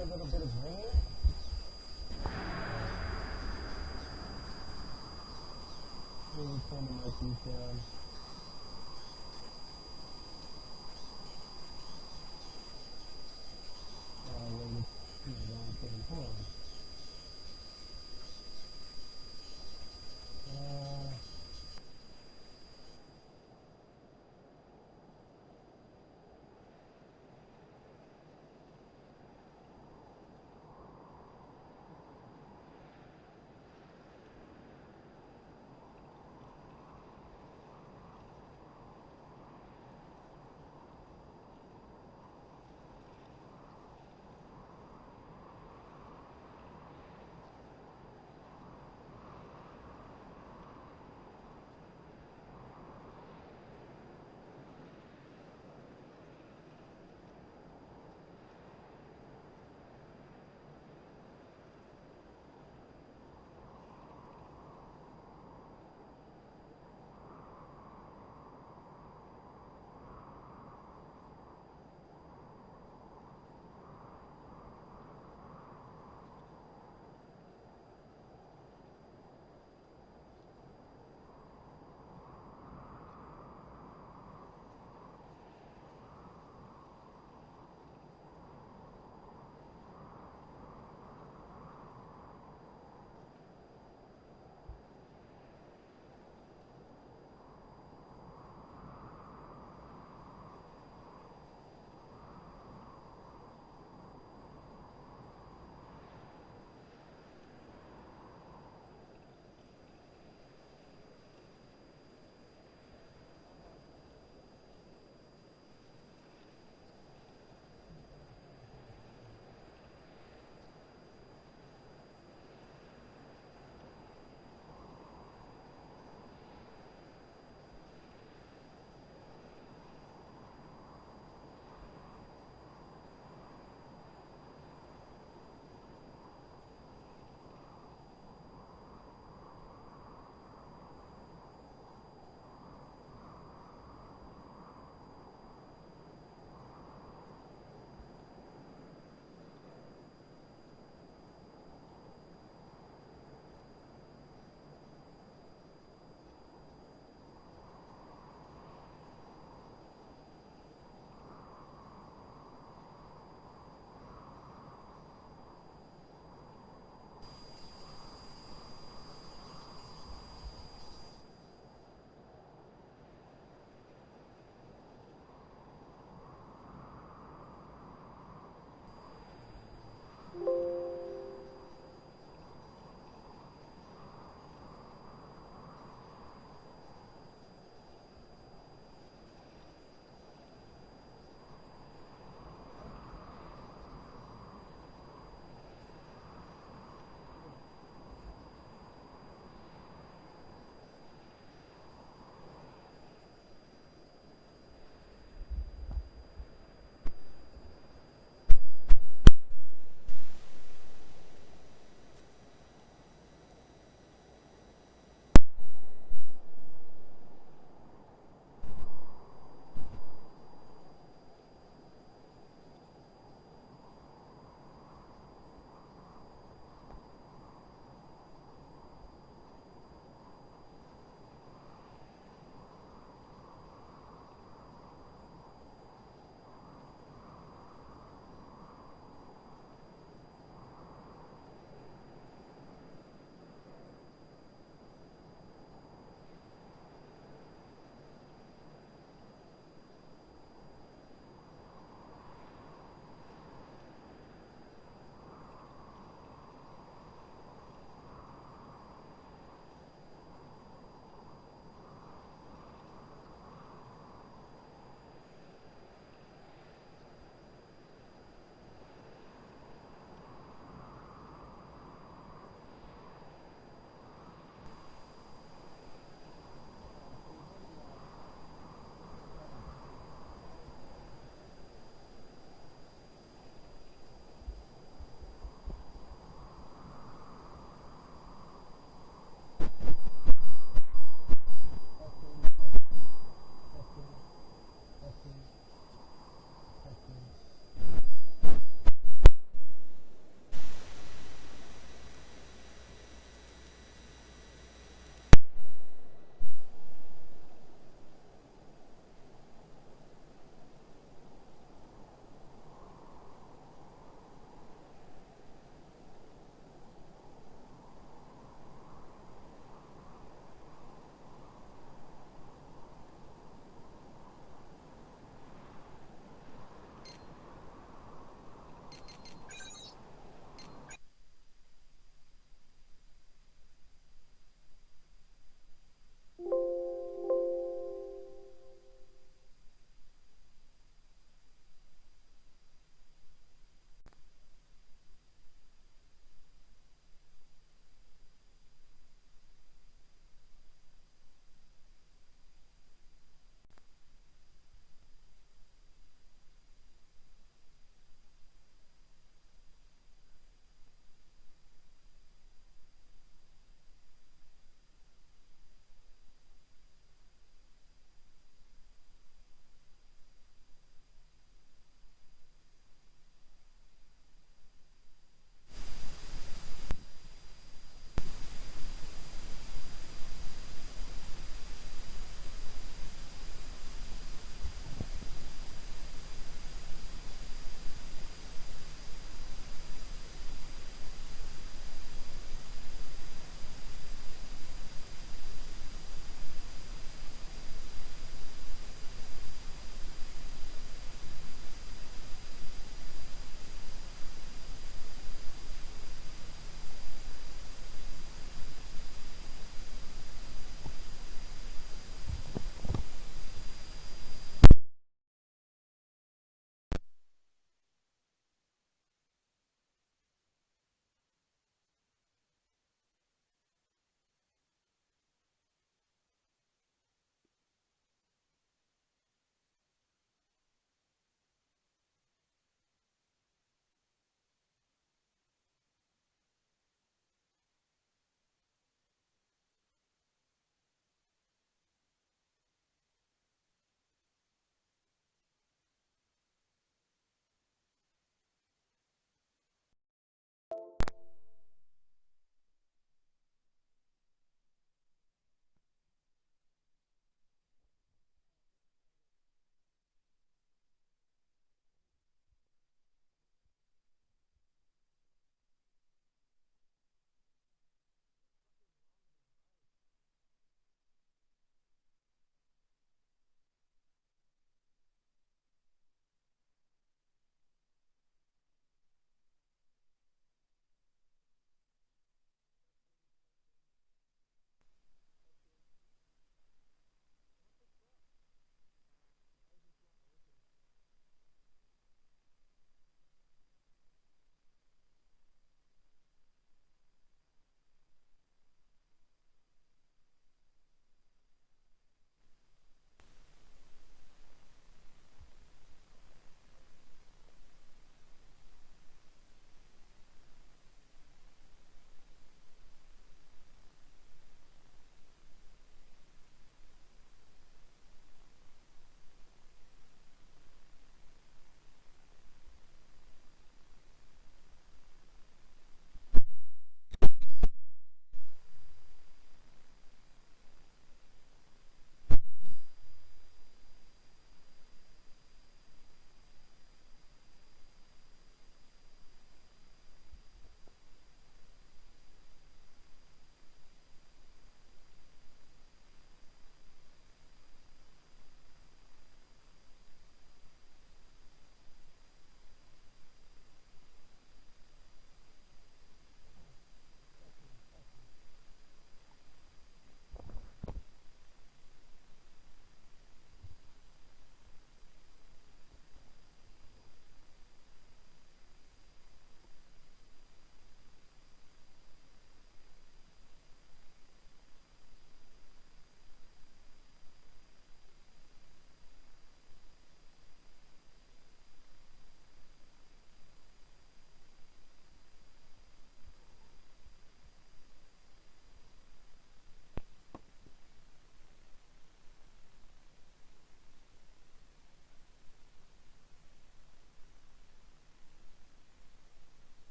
a little bit of rain. Really turn the mic down. Hold on.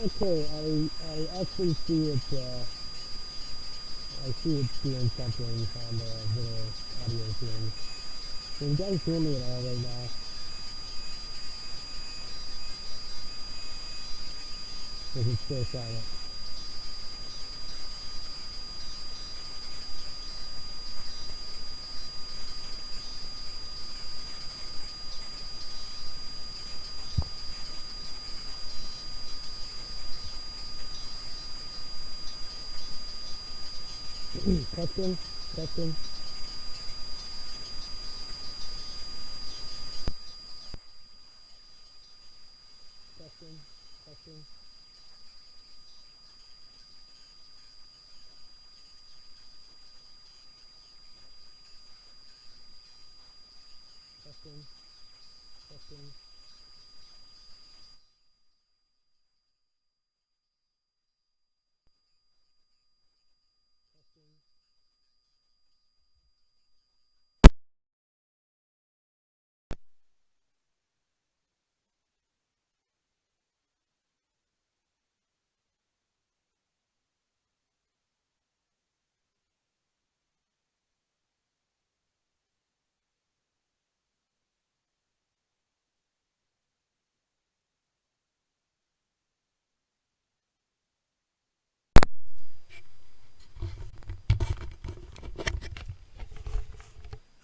Okay, I actually see it, I see it's doing something on the little audio thing. Can you guys hear me at all right now? Or is it still silent? Testing, testing, testing, testing, testing, testing.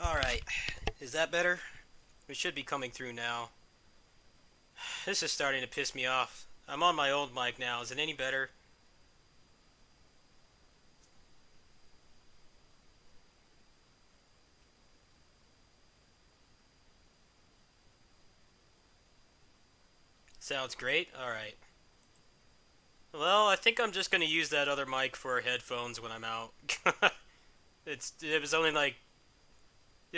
Alright, is that better? It should be coming through now. This is starting to piss me off. I'm on my old mic now. Is it any better? Sounds great. Alright. Well, I think I'm just gonna use that other mic for headphones when I'm out. It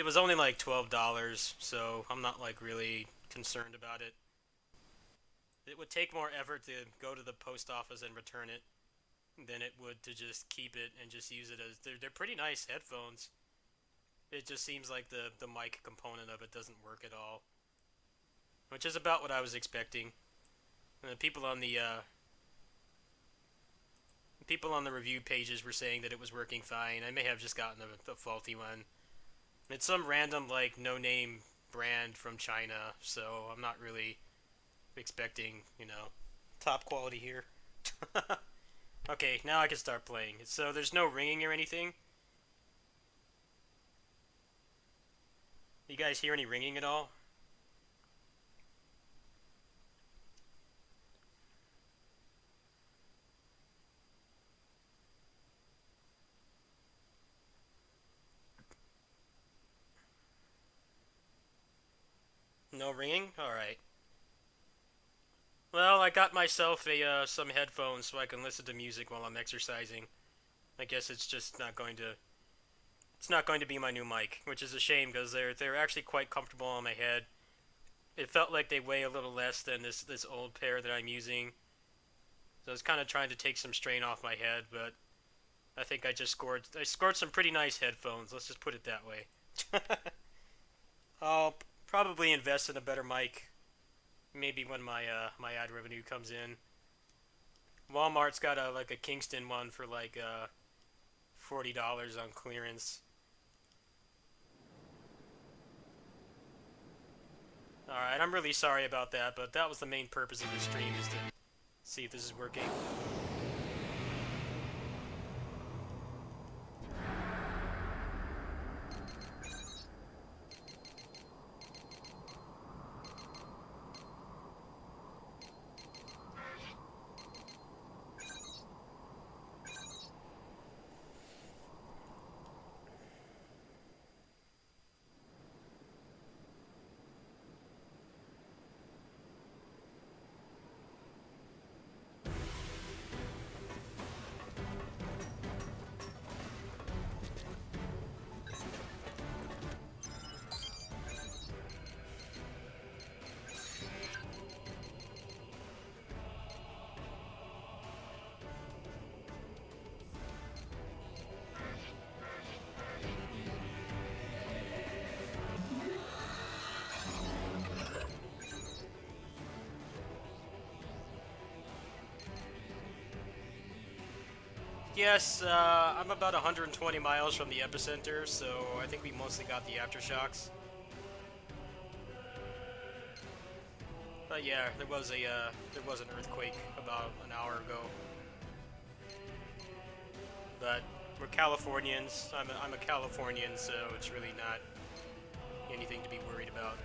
was only like $12, so I'm not like really concerned about it. It would take more effort to go to the post office and return it than it would to just keep it and just use it as they're pretty nice headphones. It just seems like the mic component of it doesn't work at all, which is about what I was expecting. And the people on the review pages were saying that it was working fine. I may have just gotten a faulty one. It's some random like no name brand from China, so I'm not really expecting top quality here. Okay, now I can start playing. So there's no ringing or anything. You guys hear any ringing at all? No ringing. All right. Well, I got myself a some headphones so I can listen to music while I'm exercising. I guess it's not going to be my new mic, which is a shame because they're actually quite comfortable on my head. It felt like they weigh a little less than this old pair that I'm using, so I was kind of trying to take some strain off my head. But I think I scored some pretty nice headphones. Let's just put it that way. I'll probably invest in a better mic maybe when my ad revenue comes in. Walmart's got a Kingston one for like $40 on clearance. All right, I'm really sorry about that, but that was the main purpose of the stream is to see if this is working. Yes, I'm about 120 miles from the epicenter, so I think we mostly got the aftershocks. But yeah, there was an earthquake about an hour ago. But we're Californians. I'm a Californian, so it's really not anything to be worried about.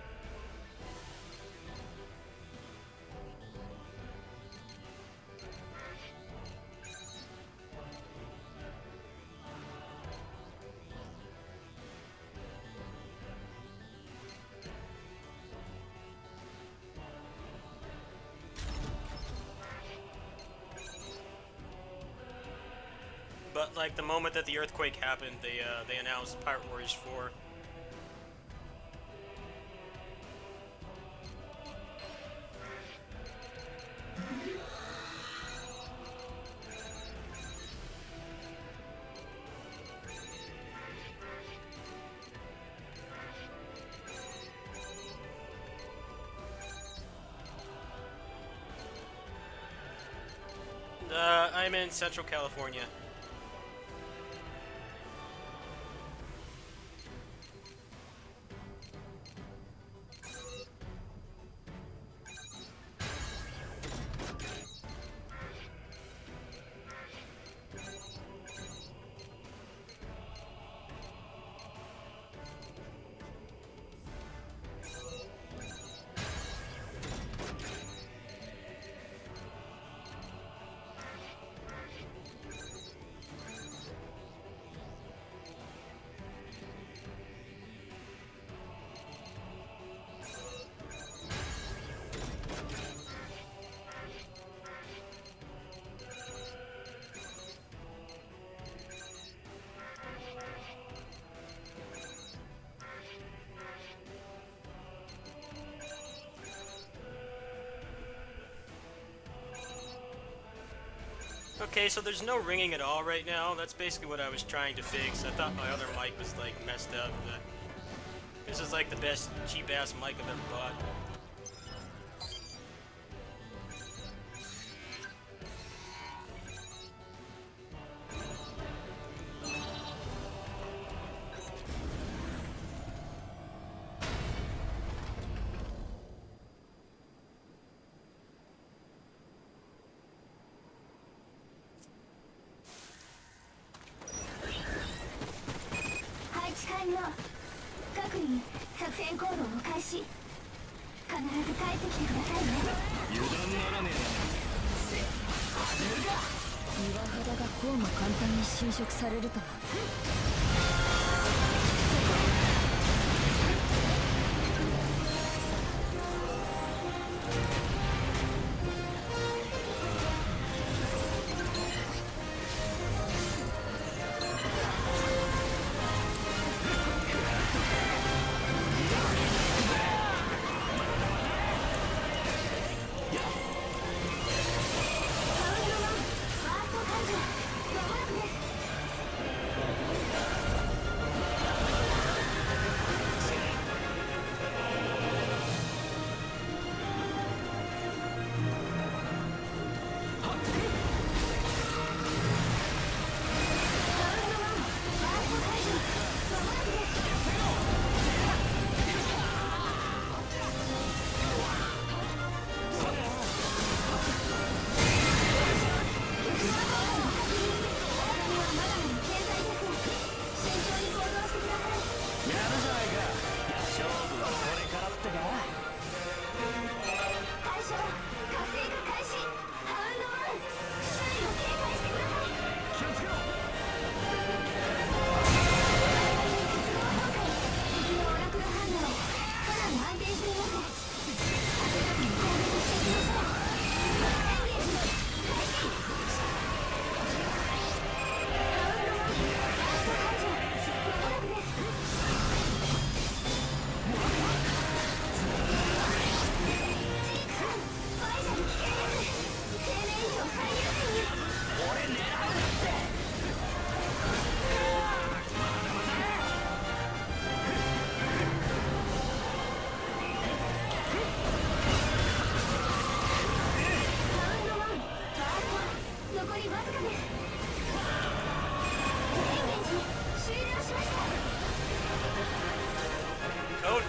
But like the moment that the earthquake happened, they announced Pirate Warriors 4. I'm in Central California. Okay, so there's no ringing at all right now. That's basically what I was trying to fix. I thought my other mic was like messed up, but this is like the best cheap-ass mic I've ever bought.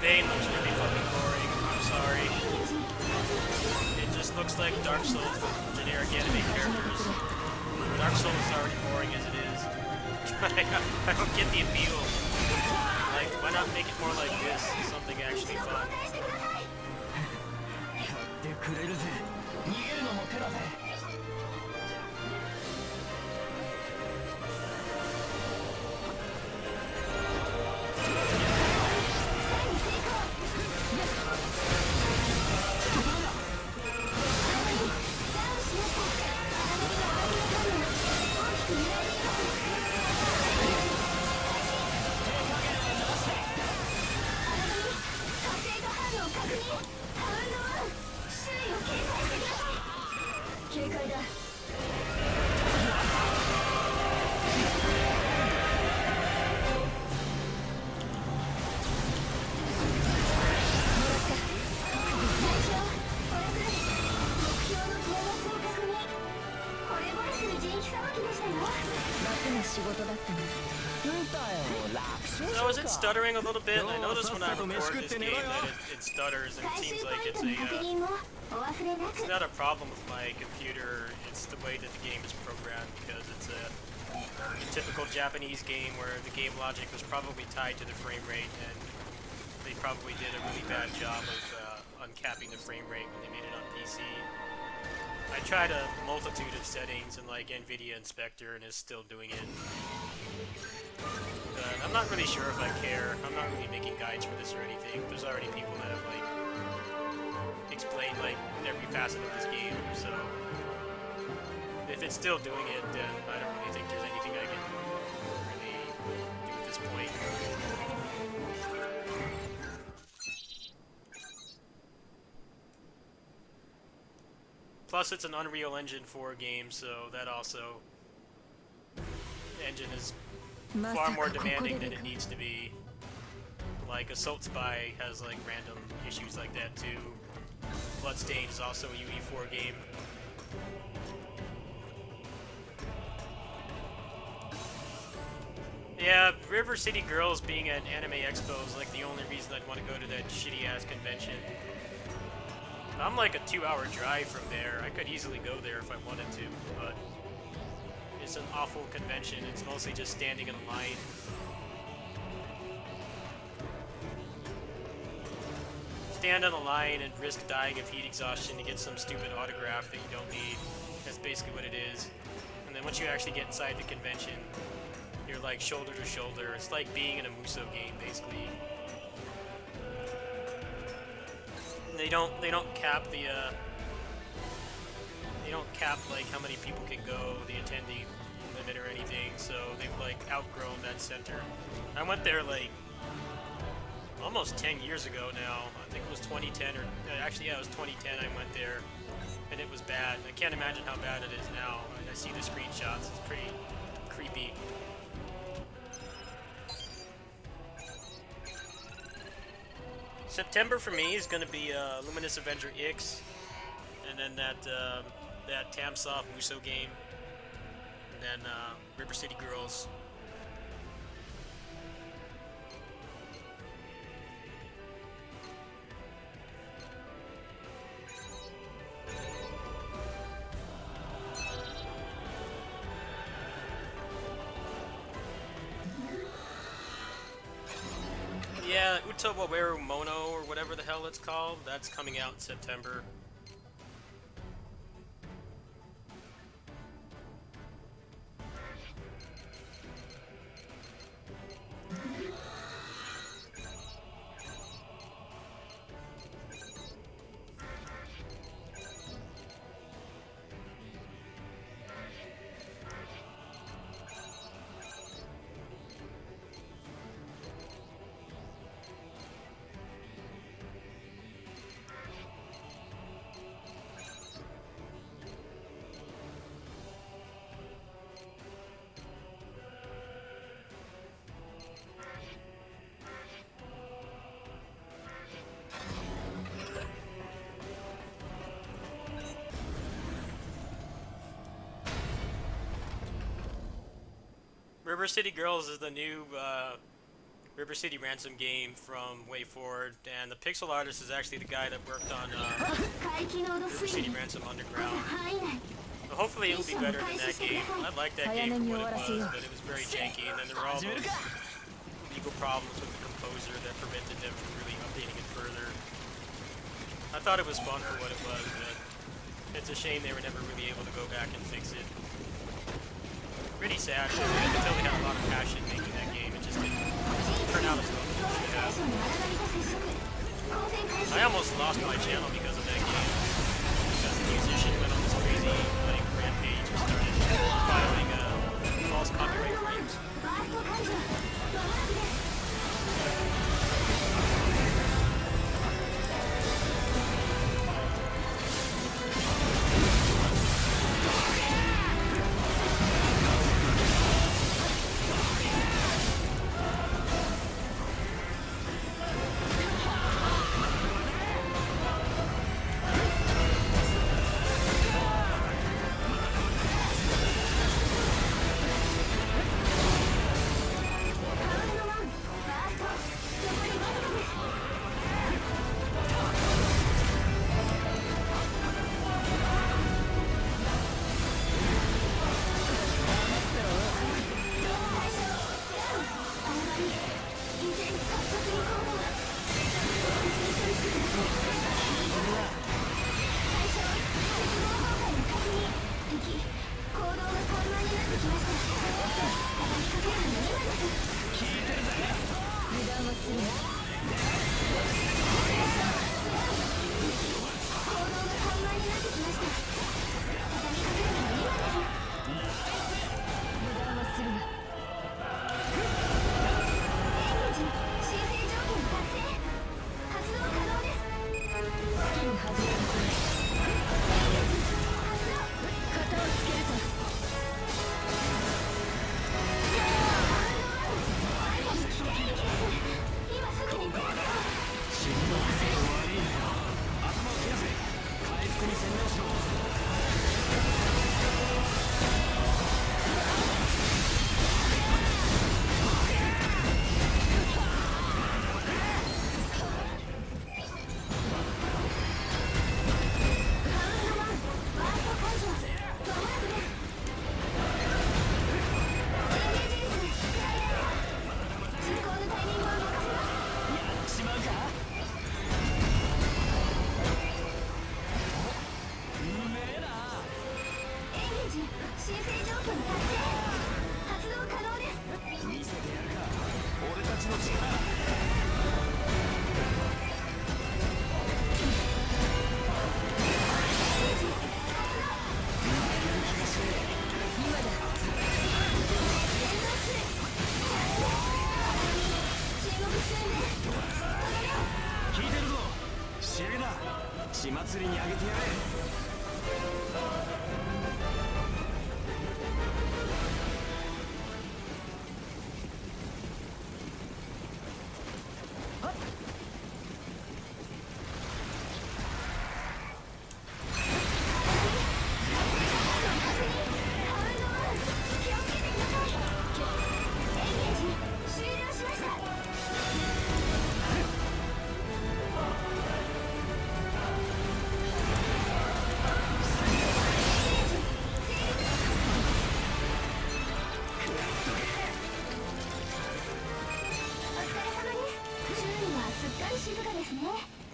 Bane looks really fucking boring. I'm sorry. It just looks like Dark Souls with generic anime characters. Dark Souls is already boring as it is. I don't get the appeal. Like, why not make it more like this? Something actually fun. So is it stuttering a little bit? I noticed when I record this game that it stutters, and it seems like it's not a problem with my computer, it's the way that the game is programmed, because it's a typical Japanese game where the game logic was probably tied to the frame rate, and they probably did a really bad job of uncapping the frame rate when they made it on PC. I tried a multitude of settings in like NVIDIA Inspector and it's still doing it. But I'm not really sure if I care. I'm not really making guides for this or anything. There's already people that have like explained like every facet of this game, so if it's still doing it, then I don't really think there's anything I can really do at this point. Plus, it's an Unreal Engine 4 game, so that also... The engine is far more demanding than it needs to be. Like, Assault Spy has, like, random issues like that, too. Bloodstained is also a UE4 game. Yeah, River City Girls being at Anime Expo is, like, the only reason I'd want to go to that shitty-ass convention. I'm like a 2-hour drive from there. I could easily go there if I wanted to, but it's an awful convention. It's mostly just standing in a line. Stand on a line and risk dying of heat exhaustion to get some stupid autograph that you don't need. That's basically what it is. And then once you actually get inside the convention, you're like shoulder to shoulder. It's like being in a Musou game, basically. They don't cap the they don't cap like how many people can go, the attendee limit or anything, so they've like outgrown that center. I went there like almost 10 years ago now. I think it was 2010 or actually yeah, it was 2010 I went there and it was bad. I can't imagine how bad it is now. I see the screenshots, it's pretty creepy. September for me is going to be Luminous Avenger X, and then that Tamsoft Musou game, and then River City Girls. Yeah, Utawaweru Mono, or whatever the hell it's called, that's coming out in September. River City Girls is the new River City Ransom game from WayForward, and the pixel artist is actually the guy that worked on River City Ransom Underground. So hopefully it'll be better than that game. I liked that game for what it was, but it was very janky, and then there were all those legal problems with the composer that prevented them from really updating it further. I thought it was fun for what it was, but it's a shame they were never really able to go back and fix it. Pretty sad, because I could tell they had a lot of passion making that game. It just didn't turn out as well as it should have. I almost lost my channel because of that game. Because the musician went on this crazy like rampage and started filing false copyright claims.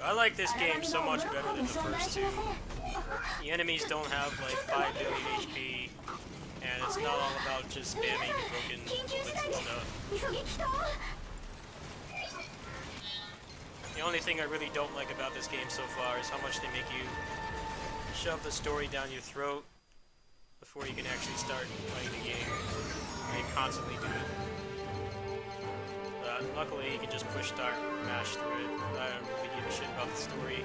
I like this game so much better than the first two. The enemies don't have like 5 billion HP, and it's not all about just spamming broken bullets and stuff. The only thing I really don't like about this game so far is how much they make you shove the story down your throat before you can actually start playing the game. And you constantly do it. Luckily, you can just push start, mash through it. I don't really give a shit about the story.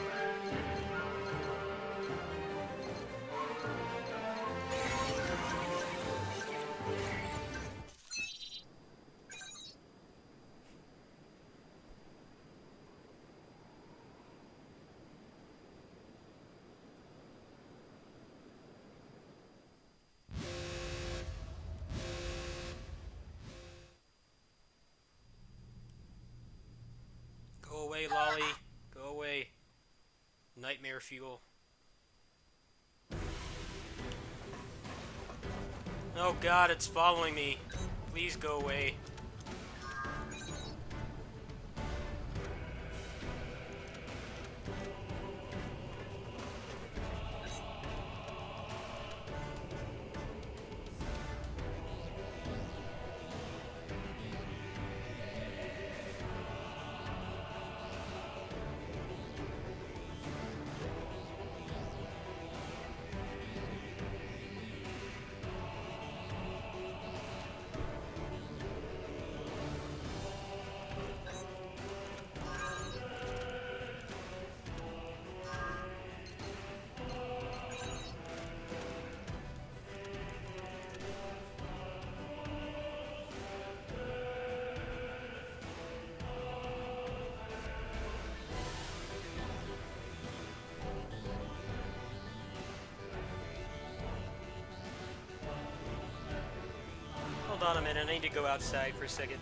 spare fuel. Oh god, it's following me. Please go away. Hold on a minute, I need to go outside for a second.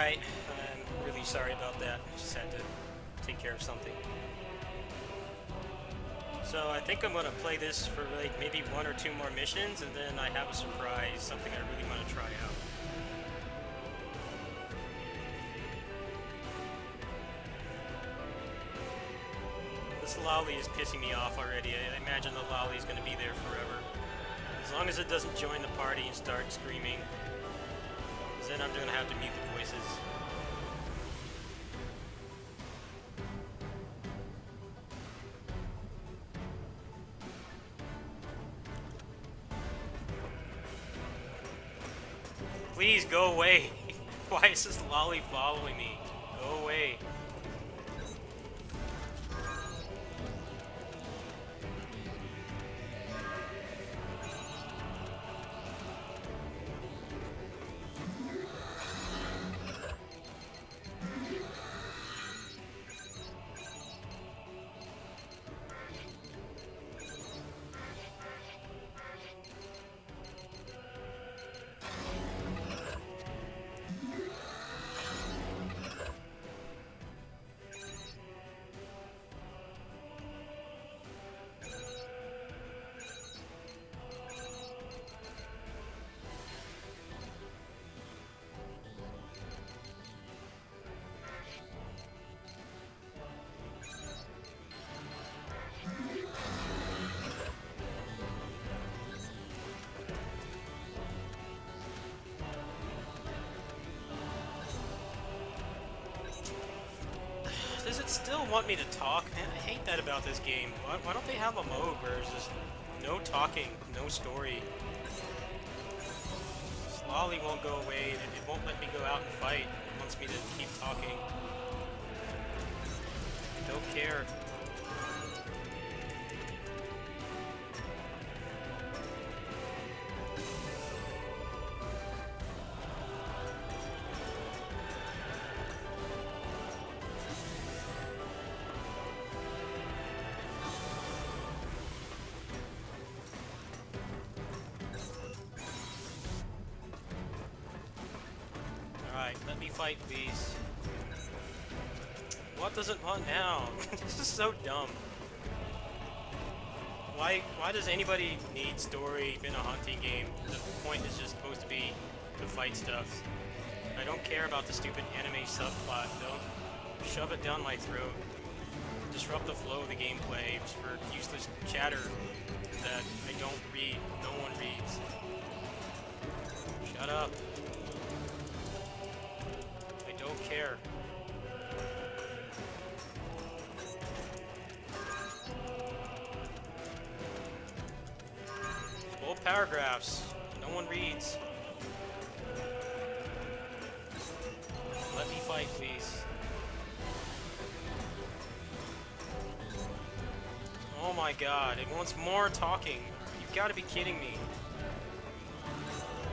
Alright, I'm really sorry about that. Just had to take care of something. So I think I'm going to play this for like maybe 1 or 2 more missions, and then I have a surprise, something I really want to try out. This lolly is pissing me off already. I imagine the lolly is going to be there forever. As long as it doesn't join the party and start screaming, because then I'm going to have to mute the voices. Please go away. Why is this lolly following me? Go away. Does it still want me to talk? Man, I hate that about this game. Why don't they have a mode where there's just no talking, no story? This lolly won't go away, it won't let me go out and fight. It wants me to keep talking. Don't care. Alright, let me fight, please. What does it want now? This is so dumb. Why does anybody need story in a hunting game? The point is just supposed to be to fight stuff. I don't care about the stupid anime subplot. Don't shove it down my throat. Disrupt the flow of the gameplay for useless chatter that I don't read. No one reads. Shut up. I don't care. Full paragraphs. No one reads. Let me fight, please. Oh my god, it wants more talking. You've got to be kidding me.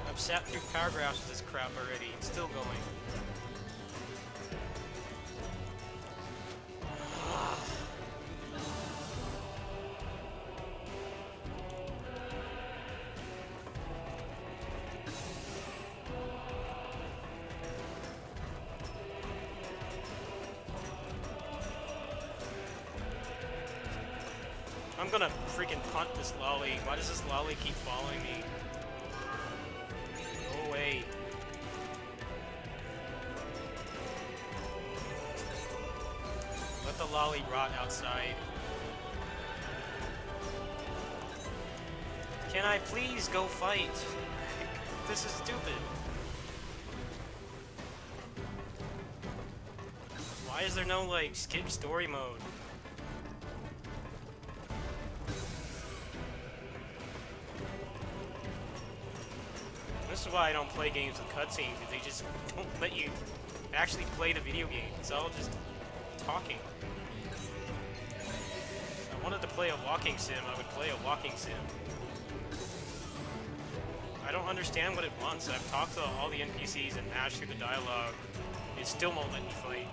I've sat through paragraphs of this crap already. It's still going. I'm gonna freaking punt this lolly. Why does this lolly keep following me? Go away. Let the lolly rot outside. Can I please go fight? This is stupid. Why is there no, like, skip story mode? This is why I don't play games with cutscenes, because they just don't let you actually play the video game. It's all just talking. If I wanted to play a walking sim, I would play a walking sim. I don't understand what it wants. I've talked to all the NPCs and mashed through the dialogue. It still won't let me fight.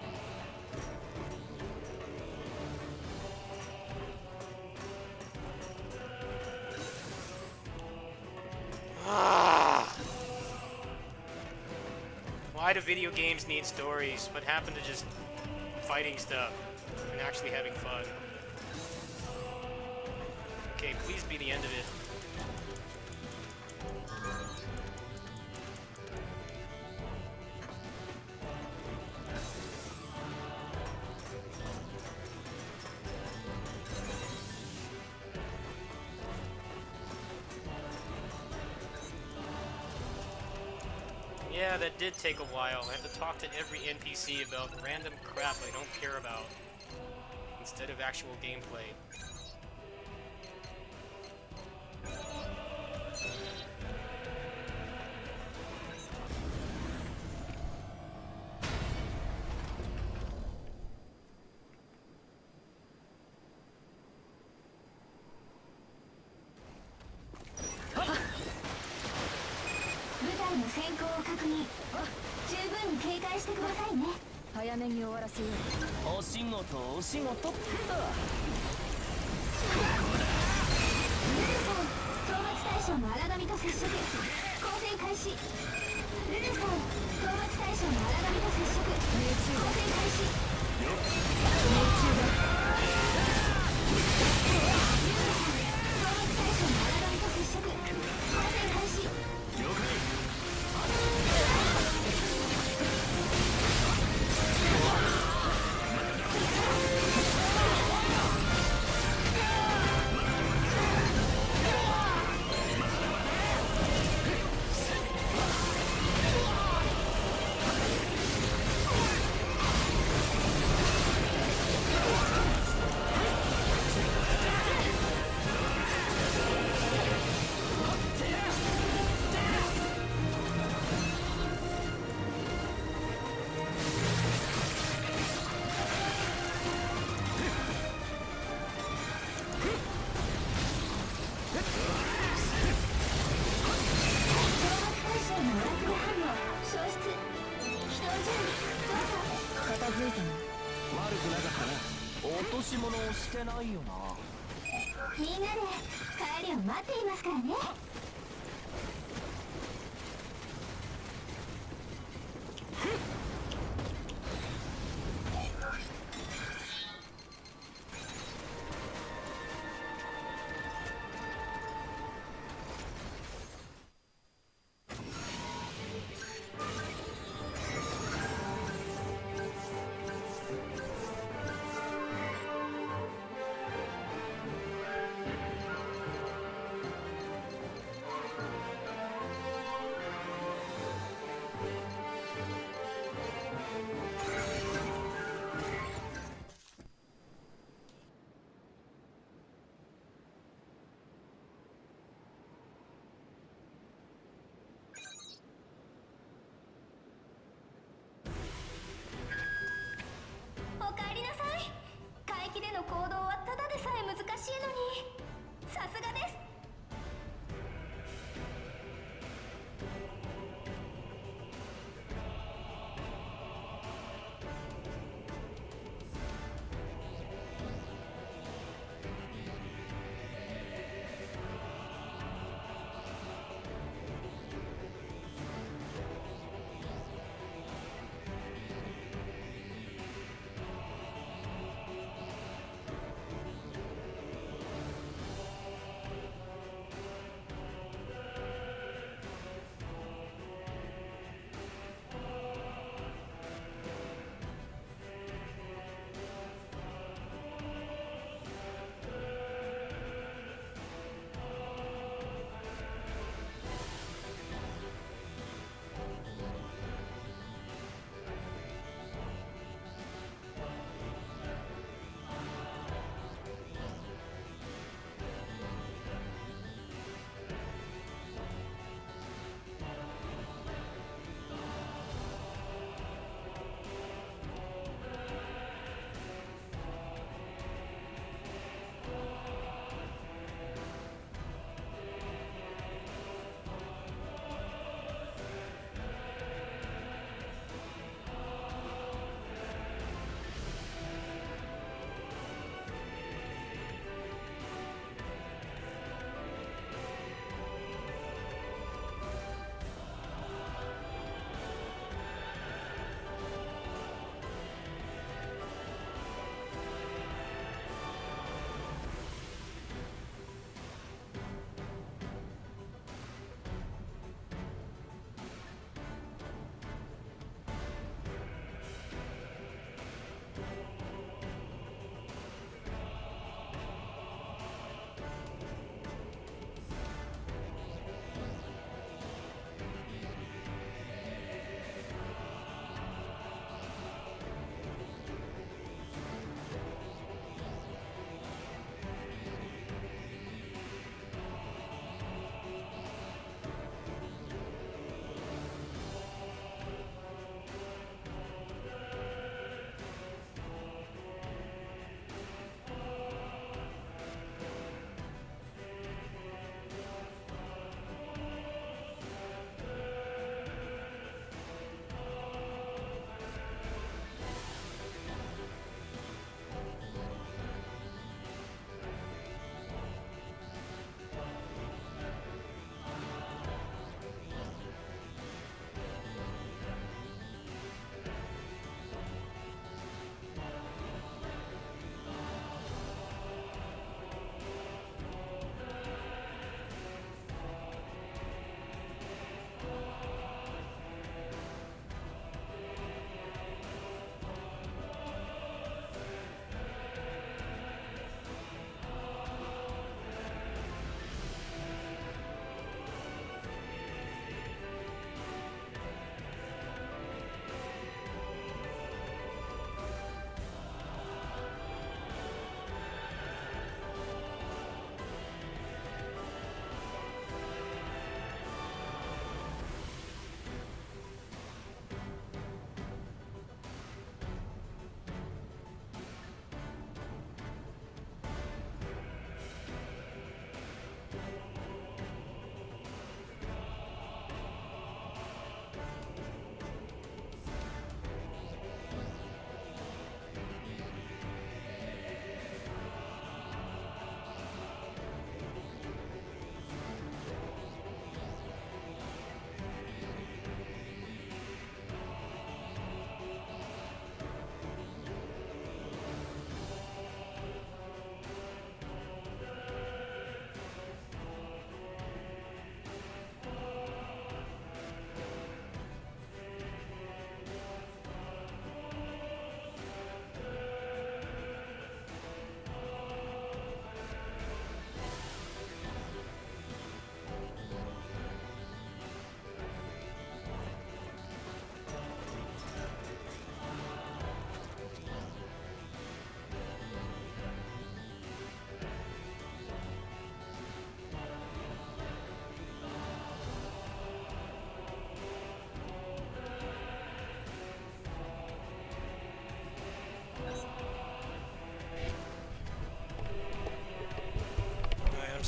Why do video games need stories? What happened to just fighting stuff and actually having fun? Okay, please be the end of it. Yeah, that did take a while. I have to talk to every NPC about random crap I don't care about, instead of actual gameplay.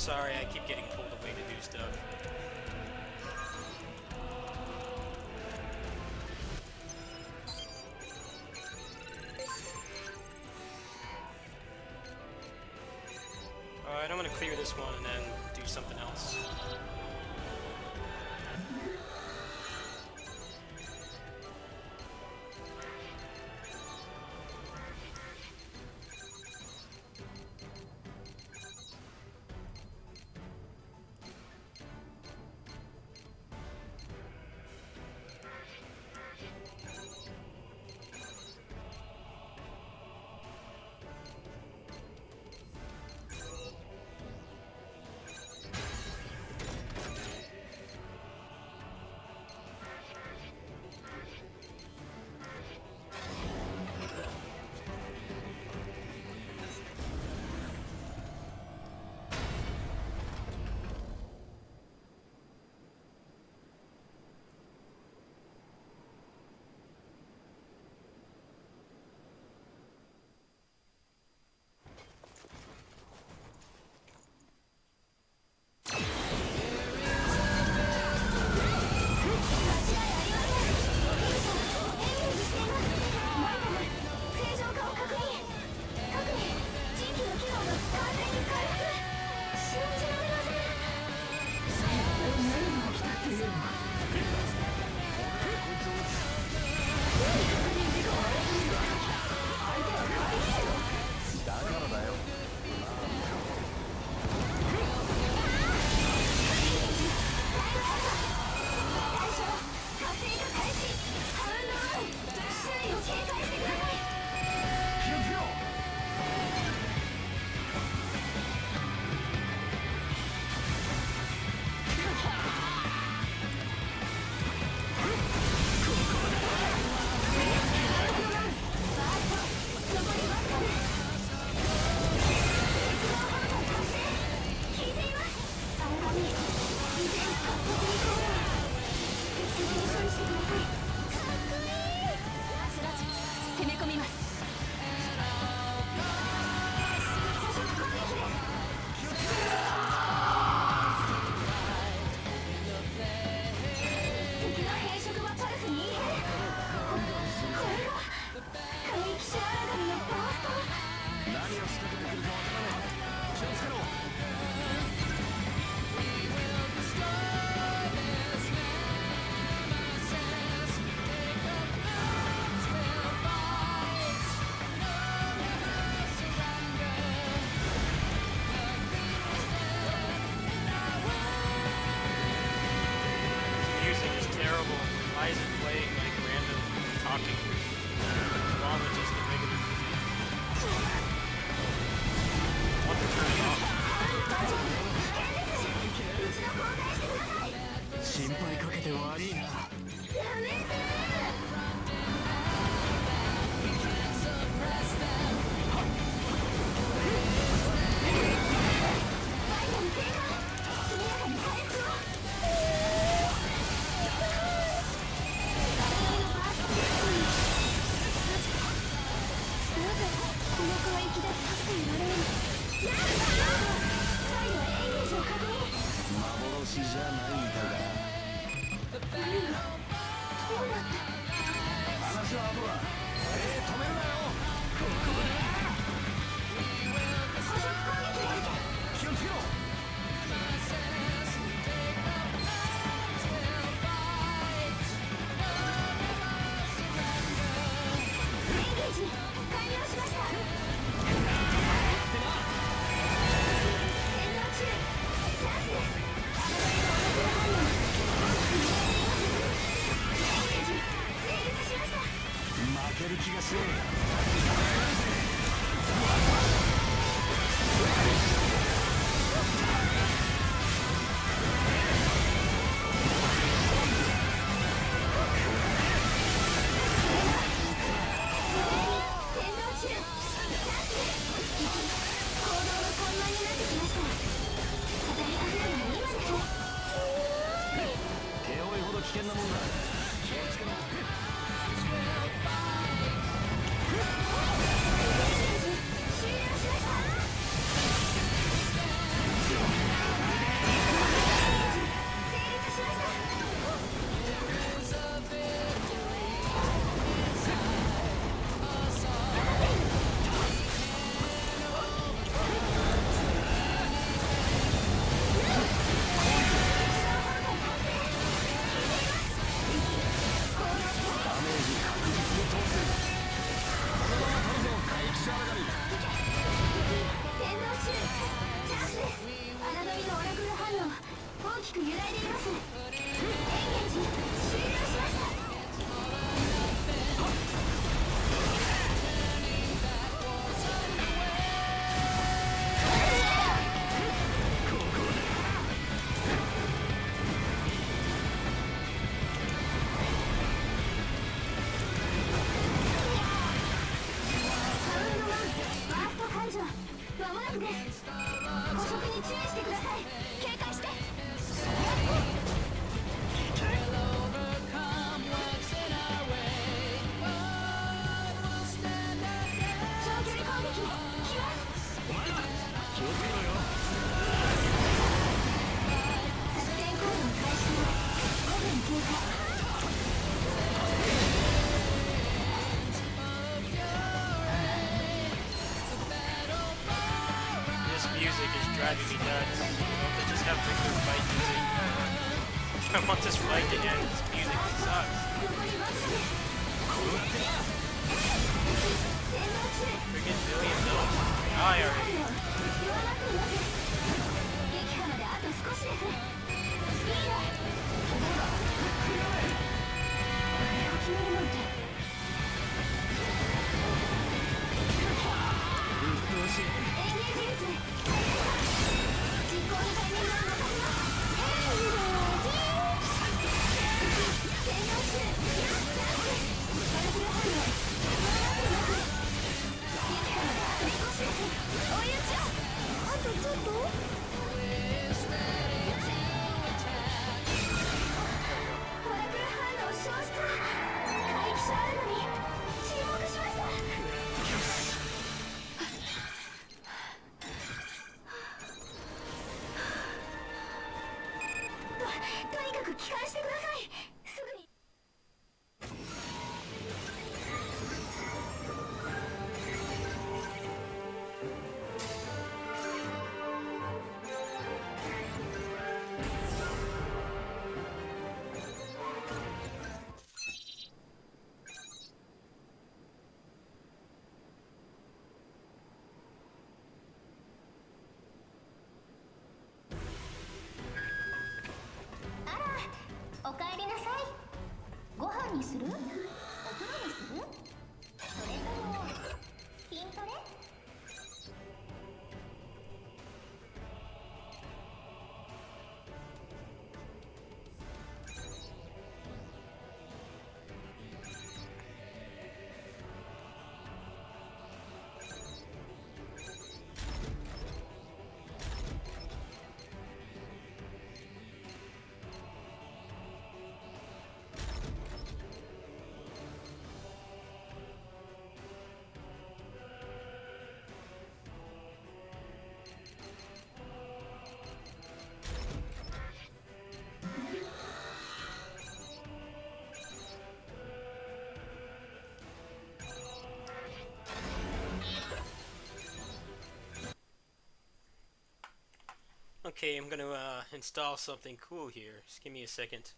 sorry, I keep getting pulled away to do stuff. Alright, I'm gonna clear this one and then do something else.危険なもんだ。気をつけろ。捕食に注意してください。警戒して。長距離攻撃来ます。お前ら気をつけろよ。作戦行動開始の5分経過。This music is driving me nuts. Don't they just have regular fight music? I want this fight to end. This music sucks. 残りわずかです。 Freaking billion dollars. Die already. 弱まっています。撃破まであと少しです。スピード。これを決めるなんて。うっとうしい。エンゲージ術。実行のタイミングを残します。エンゲージ。洗脳中。カラフル反応。弱まっています。撃破まであと少しです。追い打ちを。あとちょっと。トラブル反応消失。回帰者あるのに沈黙しました。とにかく帰還してください。すぐに。あら、おかえりなさい。ご飯にする？お風呂にする？それとも筋トレ？Okay, I'm gonna install something cool here. Just give me a second.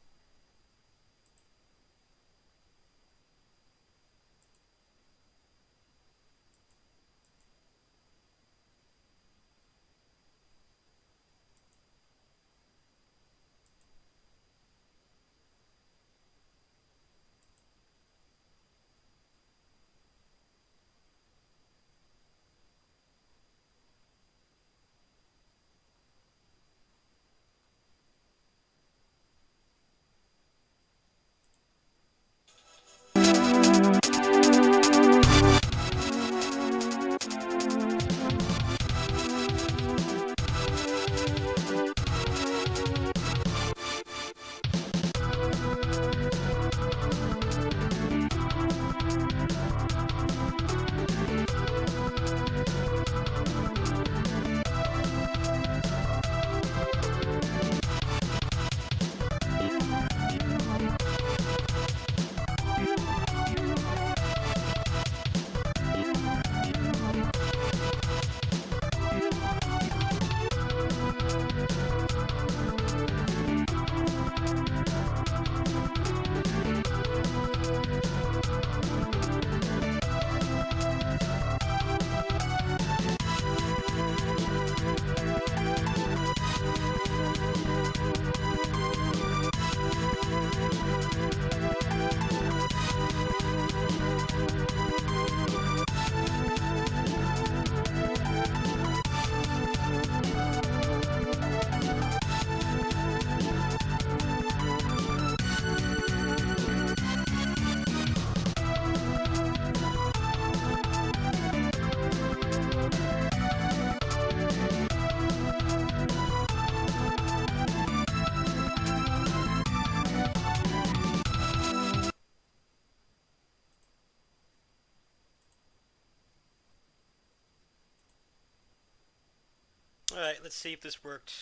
Alright, let's see if this worked.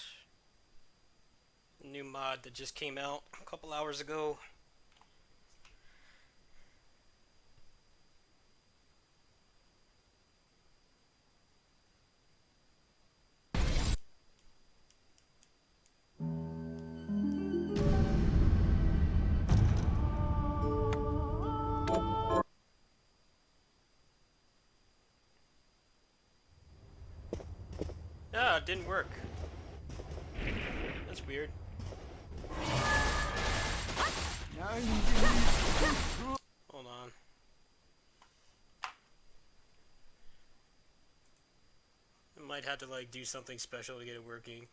A new mod that just came out a couple hours ago. Ah, it didn't work. That's weird. Hold on. I might have to like do something special to get it working.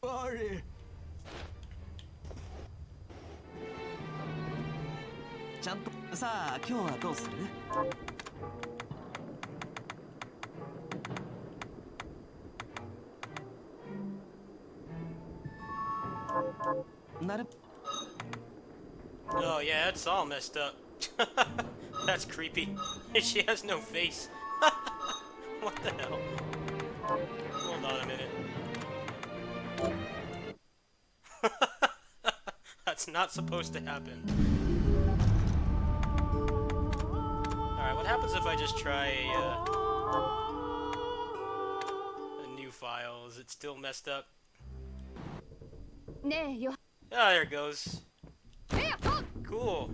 Sorry. ちゃんとさあ今日はどうする？なる Oh yeah, it's all messed up. That's creepy. She has no face. What the hell? Hold on a minute. That's not supposed to happen. Alright, what happens if I just try a new file? Is it still messed up? Ah, there it goes. Cool.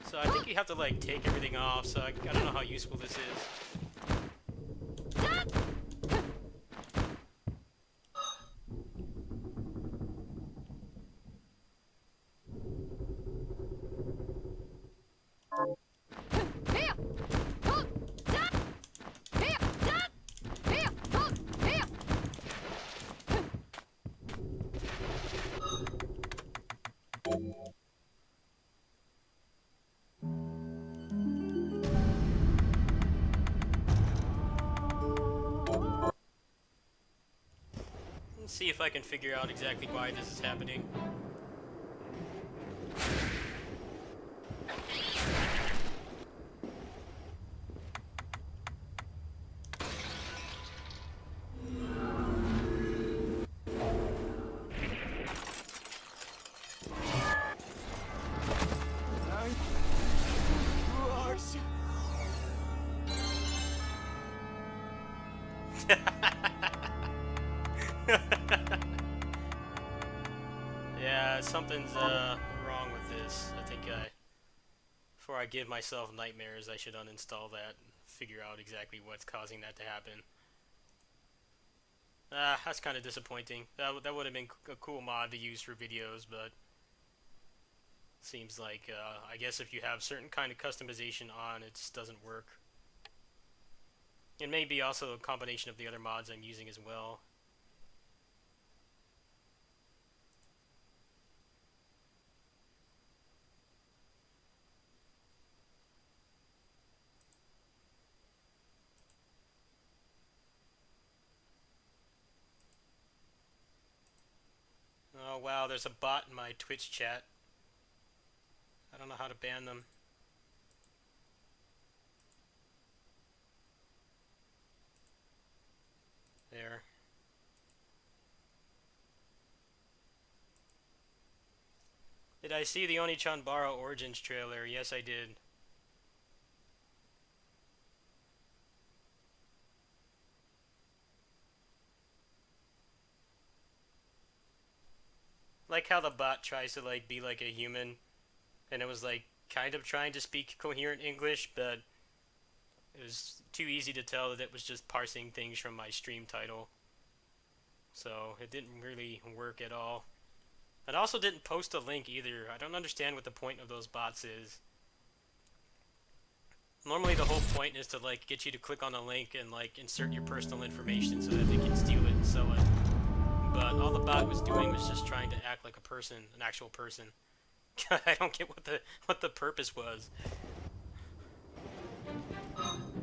So I think you have to like take everything off, so I don't know how useful this is. Let's see if I can figure out exactly why this is happening. Yeah, something's wrong with this. I think before I give myself nightmares, I should uninstall that and figure out exactly what's causing that to happen. That's kind of disappointing. That would have been a cool mod to use for videos, but seems like I guess if you have certain kind of customization on, it just doesn't work. It may be also a combination of the other mods I'm using as well. Oh wow, there's a bot in my Twitch chat. I don't know how to ban them. There. Did I see the Oni-chan Origins trailer? Yes, I did. Like how the bot tries to like be like a human, and it was like kind of trying to speak coherent English, but it was too easy to tell that it was just parsing things from my stream title. So it didn't really work at all. And I also didn't post a link either. I don't understand what the point of those bots is. Normally the whole point is to like get you to click on a link and like insert your personal information so that they can steal it and sell it. But all the bot was doing was just trying to act like a person, an actual person. I don't get what the purpose was.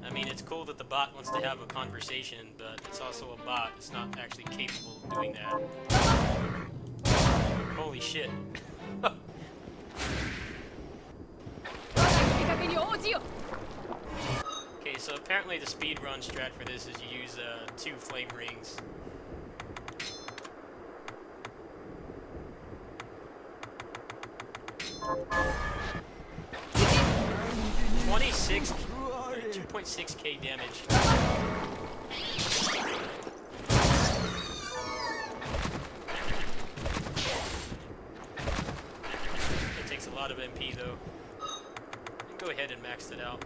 I mean, it's cool that the bot wants to have a conversation, but it's also a bot. It's not actually capable of doing that. Holy shit. Okay, so apparently the speedrun strat for this is you use 2 flame rings. $26, 2.6k damage. It takes a lot of MP though. Go ahead and max it out.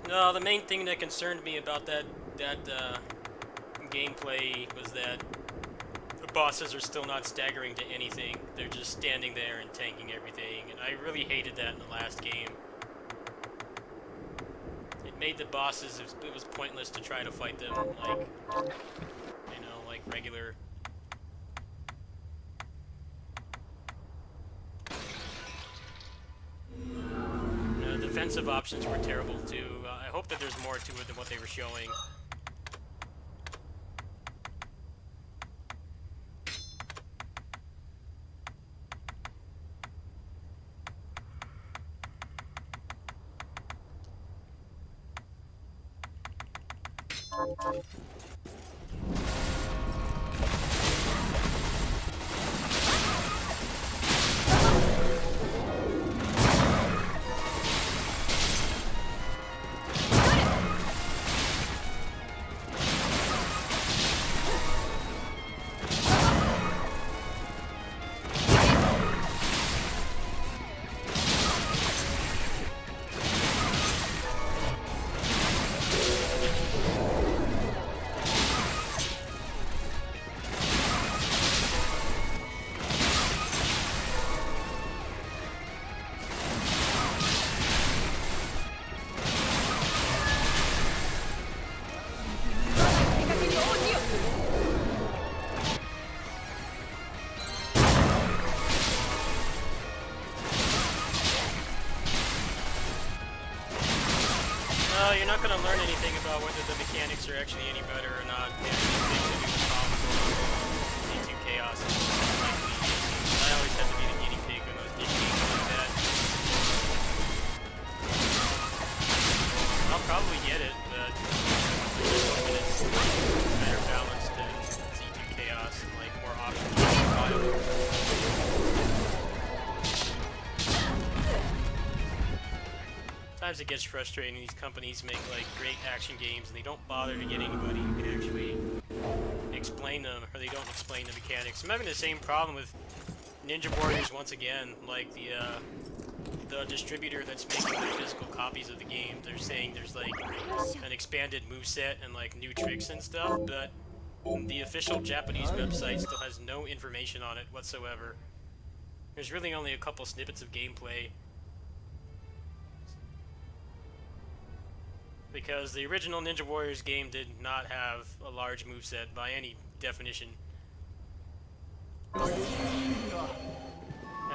No, the main thing that concerned me about that gameplay was that the bosses are still not staggering to anything. They're just standing there and tanking everything, and I really hated that in the last game. It made the bosses, it was pointless to try to fight them like, you know, like regular. Defensive options were terrible too. I hope that there's more to it than what they were showing. You're not going to learn anything about whether the mechanics are actually any better or not. They have anything to do with problems with D2 Chaos. I always have to be the guinea pig when those big games like that. I'll probably get it, but I'm just hoping it's better balanced than D2 Chaos and like more options. Sometimes it gets frustrating. These companies make like great action games and they don't bother to get anybody who can actually explain them, or they don't explain the mechanics. I'm having the same problem with Ninja Warriors once again. Like the distributor that's making the physical copies of the game, they're saying there's like an expanded moveset and like new tricks and stuff, but the official Japanese website still has no information on it whatsoever. There's really only a couple snippets of gameplay. Because the original Ninja Warriors game did not have a large moveset by any definition. I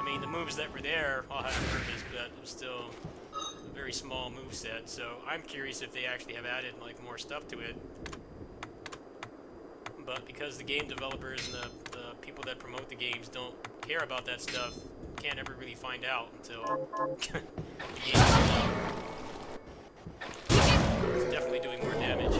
mean, the moves that were there all had a purpose, but it was still a very small moveset, so I'm curious if they actually have added like more stuff to it. But because the game developers and the people that promote the games don't care about that stuff, can't ever really find out until the game comes out. It's definitely doing more damage.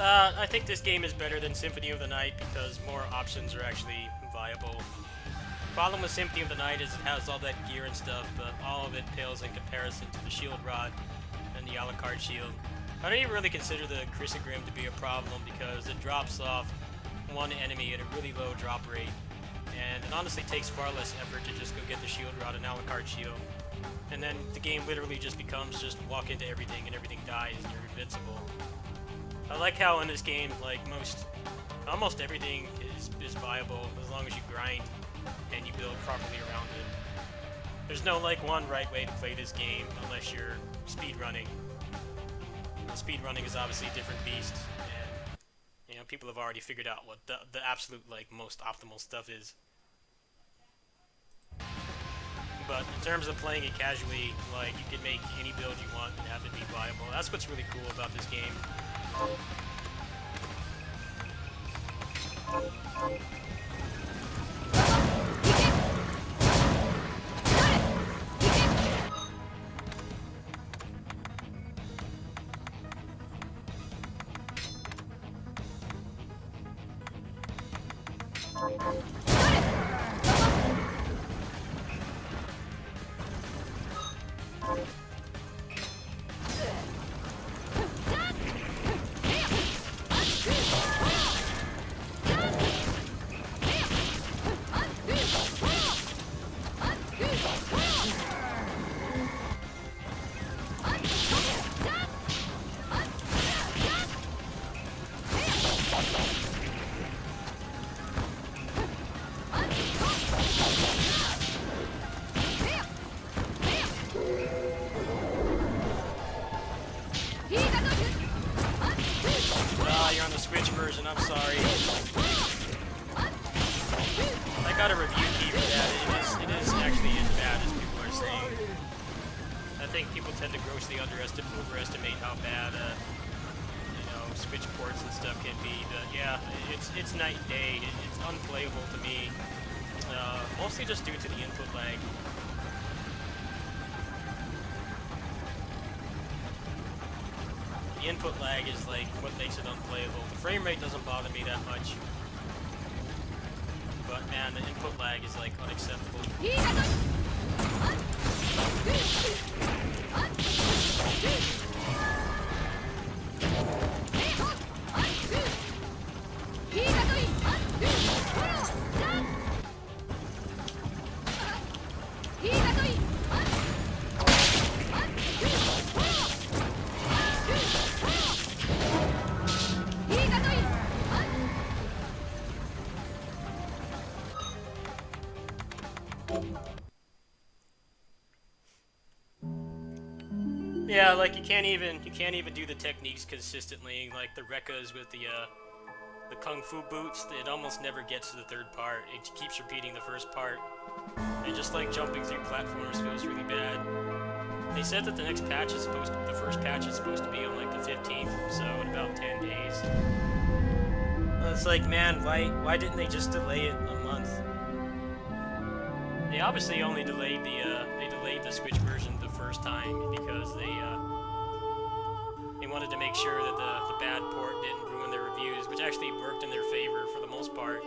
I think this game is better than Symphony of the Night because more options are actually viable. Problem with Symphony of the Night is it has all that gear and stuff, but all of it pales in comparison to the shield rod and the a la carte shield. I don't even really consider the Chrysogrim to be a problem because it drops off one enemy at a really low drop rate, and it honestly takes far less effort to just go get the shield rod and a la carte shield. And then the game literally just becomes just walk into everything and everything dies and you're invincible. I like how in this game, like almost everything is viable as long as you grind and you build properly around it. There's no like one right way to play this game unless you're speedrunning. Speedrunning is obviously a different beast, and you know people have already figured out what the absolute like most optimal stuff is. But in terms of playing it casually, like you can make any build you want and have it be viable. That's what's really cool about this game. You're on the Switch version, I'm sorry. I got a review key for that. It is actually as bad as people are saying. I think people tend to grossly overestimate how bad, you know, Switch ports and stuff can be. But yeah, it's night and day. It's unplayable to me, mostly just due to the input lag. The input lag is like what makes it unplayable. The frame rate doesn't bother me that much. But man, the input lag is like unacceptable. Yeah, like you can't even do the techniques consistently, like the Rekkas with the Kung Fu boots. It almost never gets to the third part. It keeps repeating the first part. And just like jumping through platforms feels really bad. They said that the first patch is supposed to be on like the 15th, so in about 10 days. It's like, man, why didn't they just delay it a month? They obviously only delayed the Switch version the first time because they wanted to make sure that the bad port didn't ruin their reviews, which actually worked in their favor for the most part.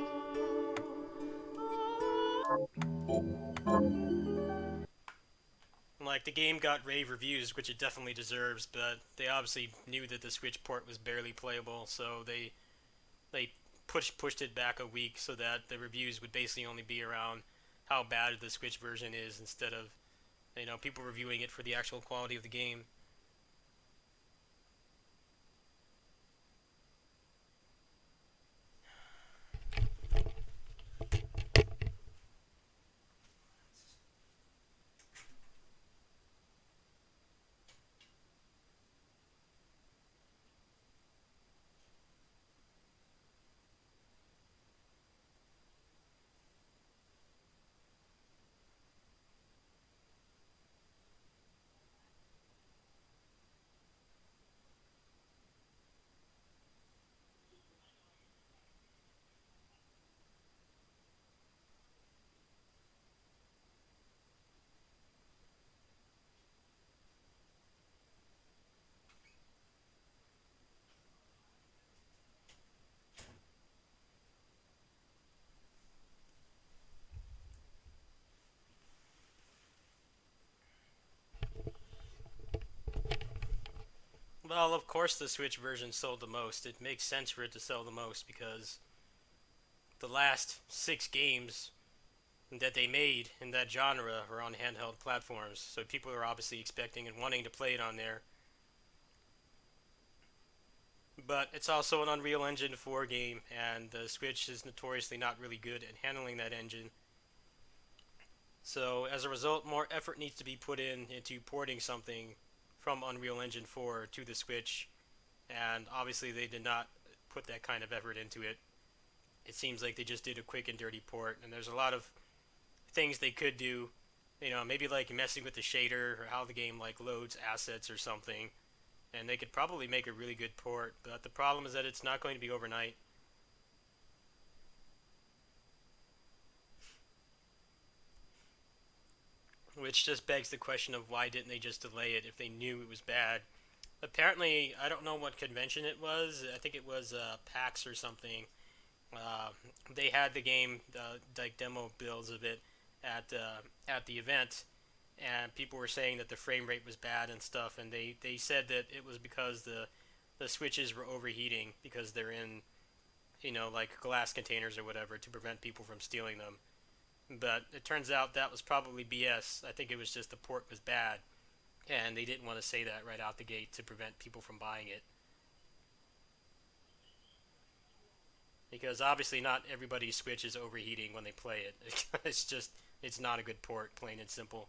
Like, the game got rave reviews, which it definitely deserves, but they obviously knew that the Switch port was barely playable, so they pushed it back a week so that the reviews would basically only be around how bad the Switch version is instead of, you know, people reviewing it for the actual quality of the game. Well, of course the Switch version sold the most. It makes sense for it to sell the most because the last 6 games that they made in that genre were on handheld platforms, so people are obviously expecting and wanting to play it on there. But it's also an Unreal Engine 4 game, and the Switch is notoriously not really good at handling that engine. So as a result, more effort needs to be put into porting something from Unreal Engine 4 to the Switch, and obviously they did not put that kind of effort into it. It seems like they just did a quick and dirty port, and there's a lot of things they could do, maybe like messing with the shader or how the game like loads assets or something, and they could probably make a really good port, but the problem is that it's not going to be overnight. Which just begs the question of why didn't they just delay it if they knew it was bad. Apparently, I don't know what convention it was. I think it was PAX or something. They had the game, like demo builds of it, at the event, and people were saying that the frame rate was bad and stuff. And they said that it was because the switches were overheating because they're in, like glass containers or whatever to prevent people from stealing them. But it turns out that was probably BS. I think it was just the port was bad, and they didn't want to say that right out the gate to prevent people from buying it. Because obviously not everybody's Switch is overheating when they play it. It's not a good port, plain and simple.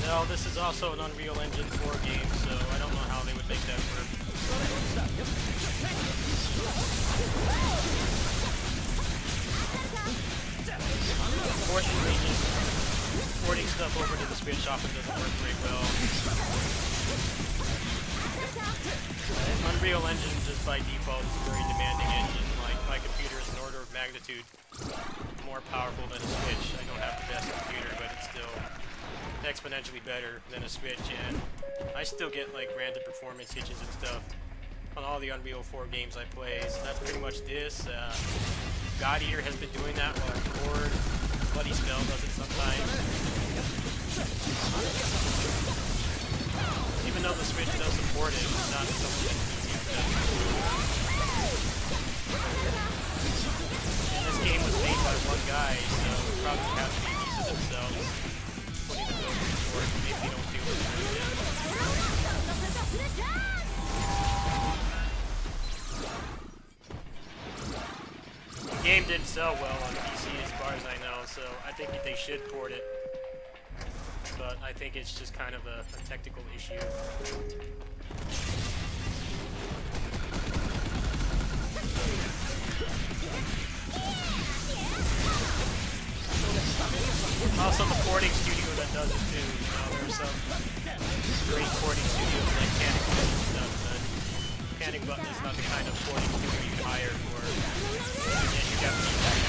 Well, this is also an Unreal Engine 4 game, so I don't know how they would make that work. Unfortunately, just porting stuff over to the Switch often doesn't work very well. Unreal Engine, just by default, is a very demanding engine. Like, my computer is an order of magnitude more powerful than a Switch. I don't have the best computer, but it's still exponentially better than a Switch, and I still get like random performance hitches and stuff on all the Unreal 4 games I play, so that's pretty much this. God Eater has been doing that while I record. Bloody Spell does it sometimes. Even though the Switch does support it, it's not something easy to do. And this game was made by one guy, so it probably has to be decent themselves. Putting the build report, maybe they don't do it very good. The game didn't sell well on PC as far as I know, so I think that they should port it. But I think it's just kind of a technical issue. Also, the porting studio that does it too. There are some great porting studios like Panic Button and stuff, but Panic Button is not the kind of porting studio you hire for your Japanese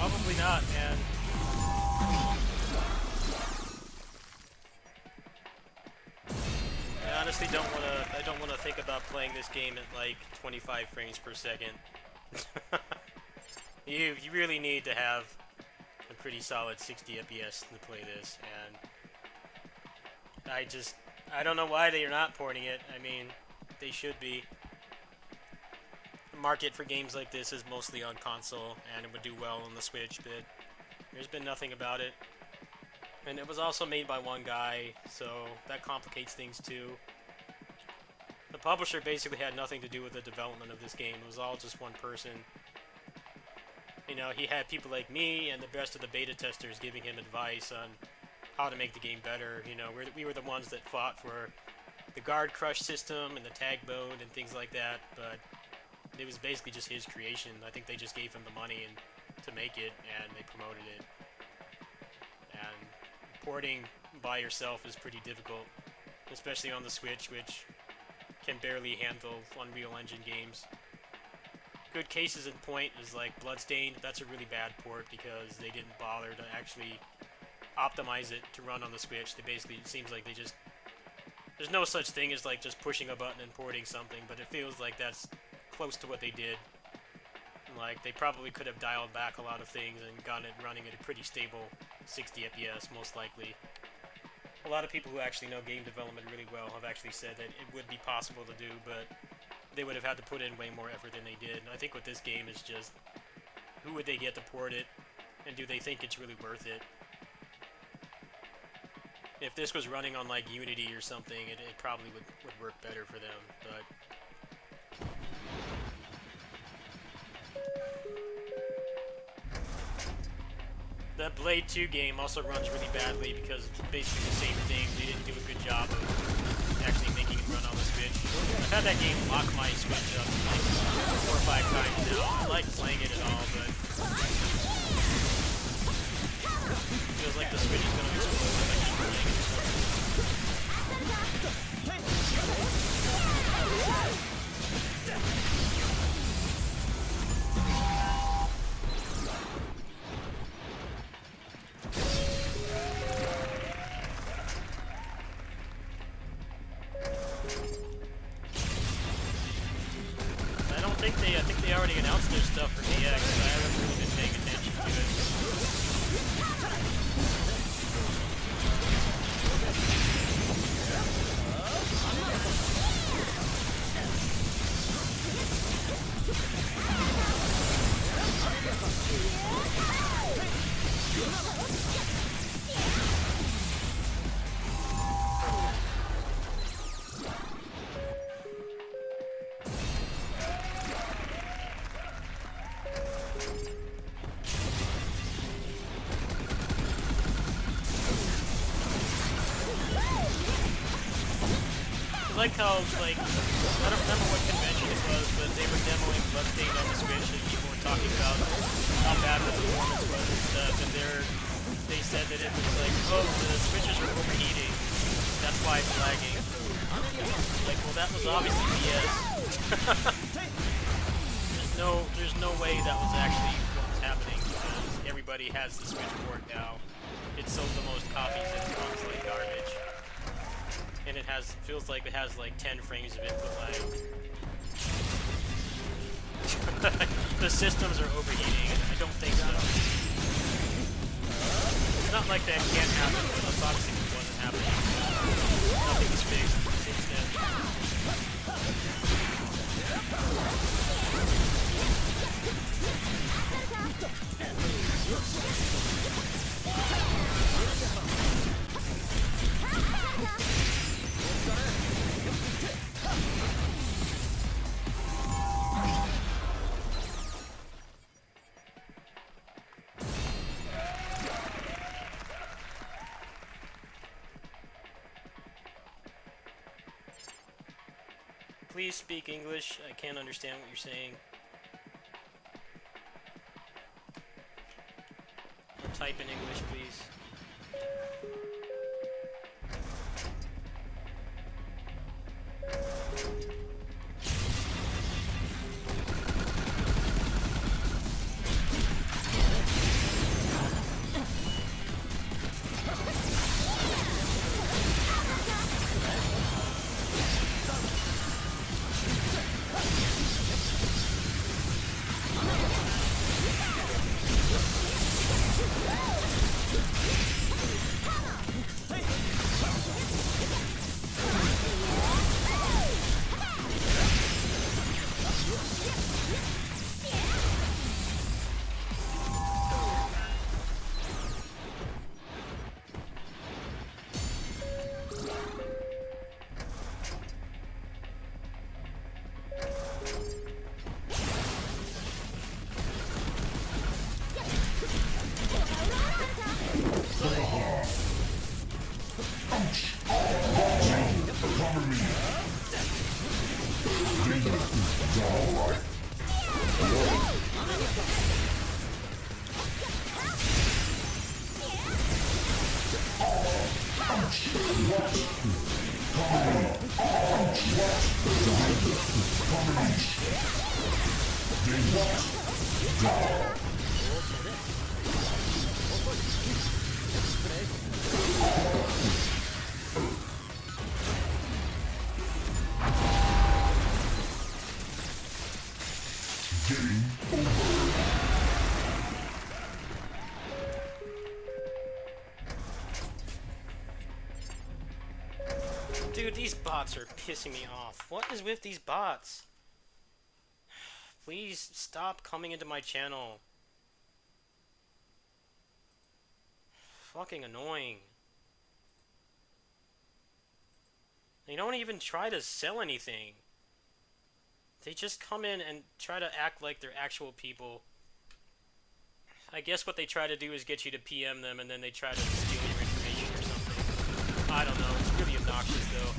Probably not, man. I honestly don't wanna think about playing this game at like 25 frames per second. You really need to have a pretty solid 60 FPS to play this, and I don't know why they are not porting it. I mean, they should be. The market for games like this is mostly on console, and it would do well on the Switch, but there's been nothing about it. And it was also made by one guy, so that complicates things too. The publisher basically had nothing to do with the development of this game. It was all just one person. You know, he had people like me and the rest of the beta testers giving him advice on how to make the game better. You know, we were the ones that fought for the guard crush system and the tag mode and things like that, but it was basically just his creation. I think they just gave him the money to make it, and they promoted it. And porting by yourself is pretty difficult, especially on the Switch, which can barely handle Unreal Engine games. Good cases in point is like Bloodstained. That's a really bad port because they didn't bother to actually optimize it to run on the Switch. They basically, it seems like they just, there's no such thing as like just pushing a button and porting something, but it feels like that's close to what they did. Like, they probably could have dialed back a lot of things and gotten it running at a pretty stable 60 FPS, most likely. A lot of people who actually know game development really well have actually said that it would be possible to do, but they would have had to put in way more effort than they did. And I think with this game is just, who would they get to port it, and do they think it's really worth it? If this was running on like Unity or something, it probably would work better for them, but the Blade 2 game also runs really badly because it's basically the same thing. They didn't do a good job of actually making it run on the Switch. I've had that game lock my Switch up like 4 or 5 times now. I like playing it at all, but it feels like the Switch is going to explode if I keep playing it. I think they already announced their stuff for DX, but I haven't really been paying attention to it. I like how, like, I don't remember what convention it was, but they were demoing Bloodstained on the Switch and people were talking about how bad the performance was and stuff, and they said that it was like, oh, the Switches are overheating, that's why it's lagging. Like, well, that was obviously BS. There's no way that was actually what was happening, because everybody has the Switch port now. It sold the most copies and it runs like garbage. And it feels like it has like 10 frames of input lag. The systems are overheating. I don't think so. It's not like that can't happen, but that's obviously what wasn't happening. Nothing was fixed since then. Please speak English. I can't understand what you're saying. Or type in English, please. Dude, these bots are pissing me off. What is with these bots? Please stop coming into my channel. Fucking annoying. They don't even try to sell anything. They just come in and try to act like they're actual people. I guess what they try to do is get you to PM them, and then they try to steal your information or something. I don't know. It's really obnoxious, though.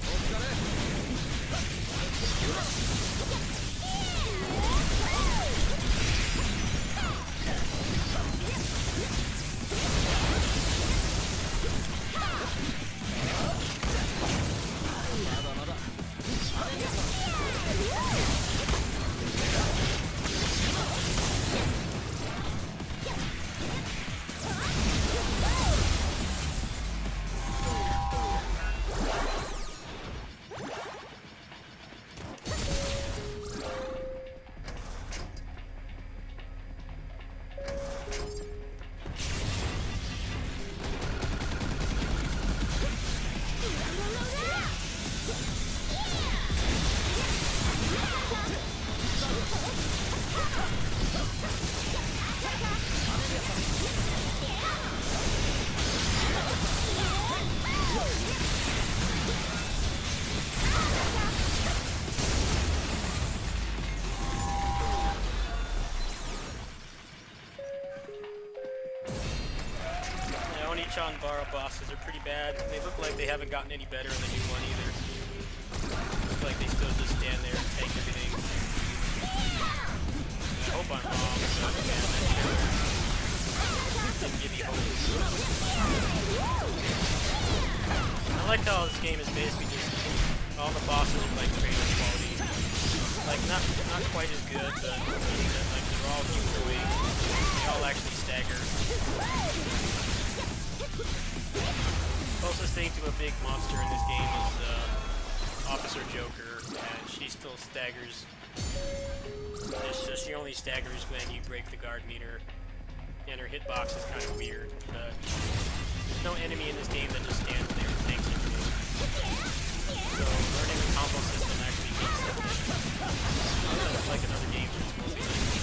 Bara bosses are pretty bad. They look like they haven't gotten any better in the new one either. Look like they still just stand there and tank everything. I hope I'm wrong, but man, that trailer didn't give me hope. I like how this game is basically just all the bosses are like trailer quality. Like not quite as good, but like they're all humanoid. They all actually stagger. Closest thing to a big monster in this game is Officer Joker, and she still staggers. It's just she only staggers when you break the guard meter, and her hitbox is kind of weird. But there's no enemy in this game that just stands there and tanks everything. So learning the combo system actually means something. It's like another game where it's mostly like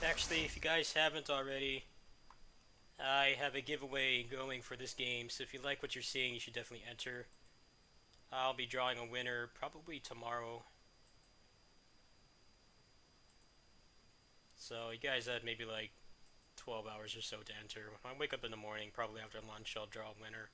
Actually, if you guys haven't already, I have a giveaway going for this game, so if you like what you're seeing, you should definitely enter. I'll be drawing a winner probably tomorrow. So you guys had maybe like 12 hours or so to enter. When I wake up in the morning, probably after lunch, I'll draw a winner.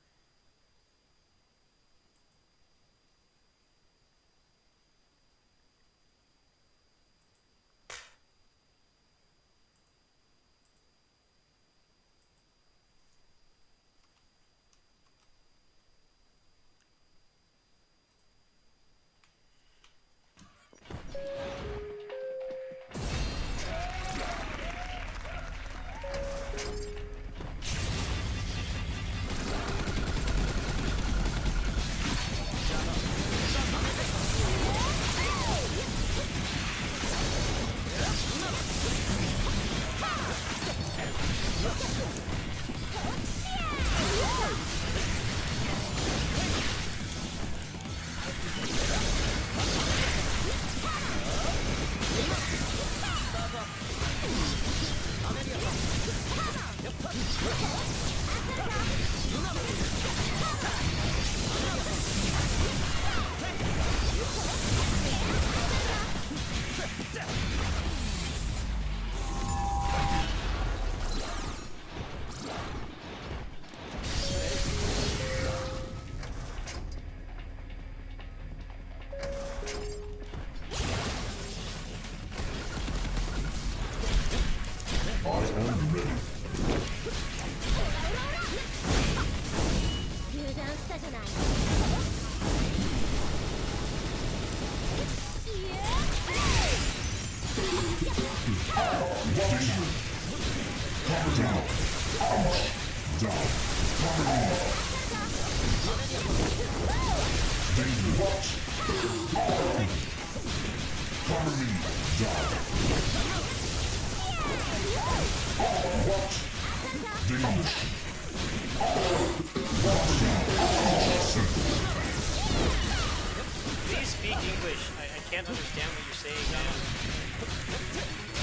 Please speak English. I can't understand what you're saying, man.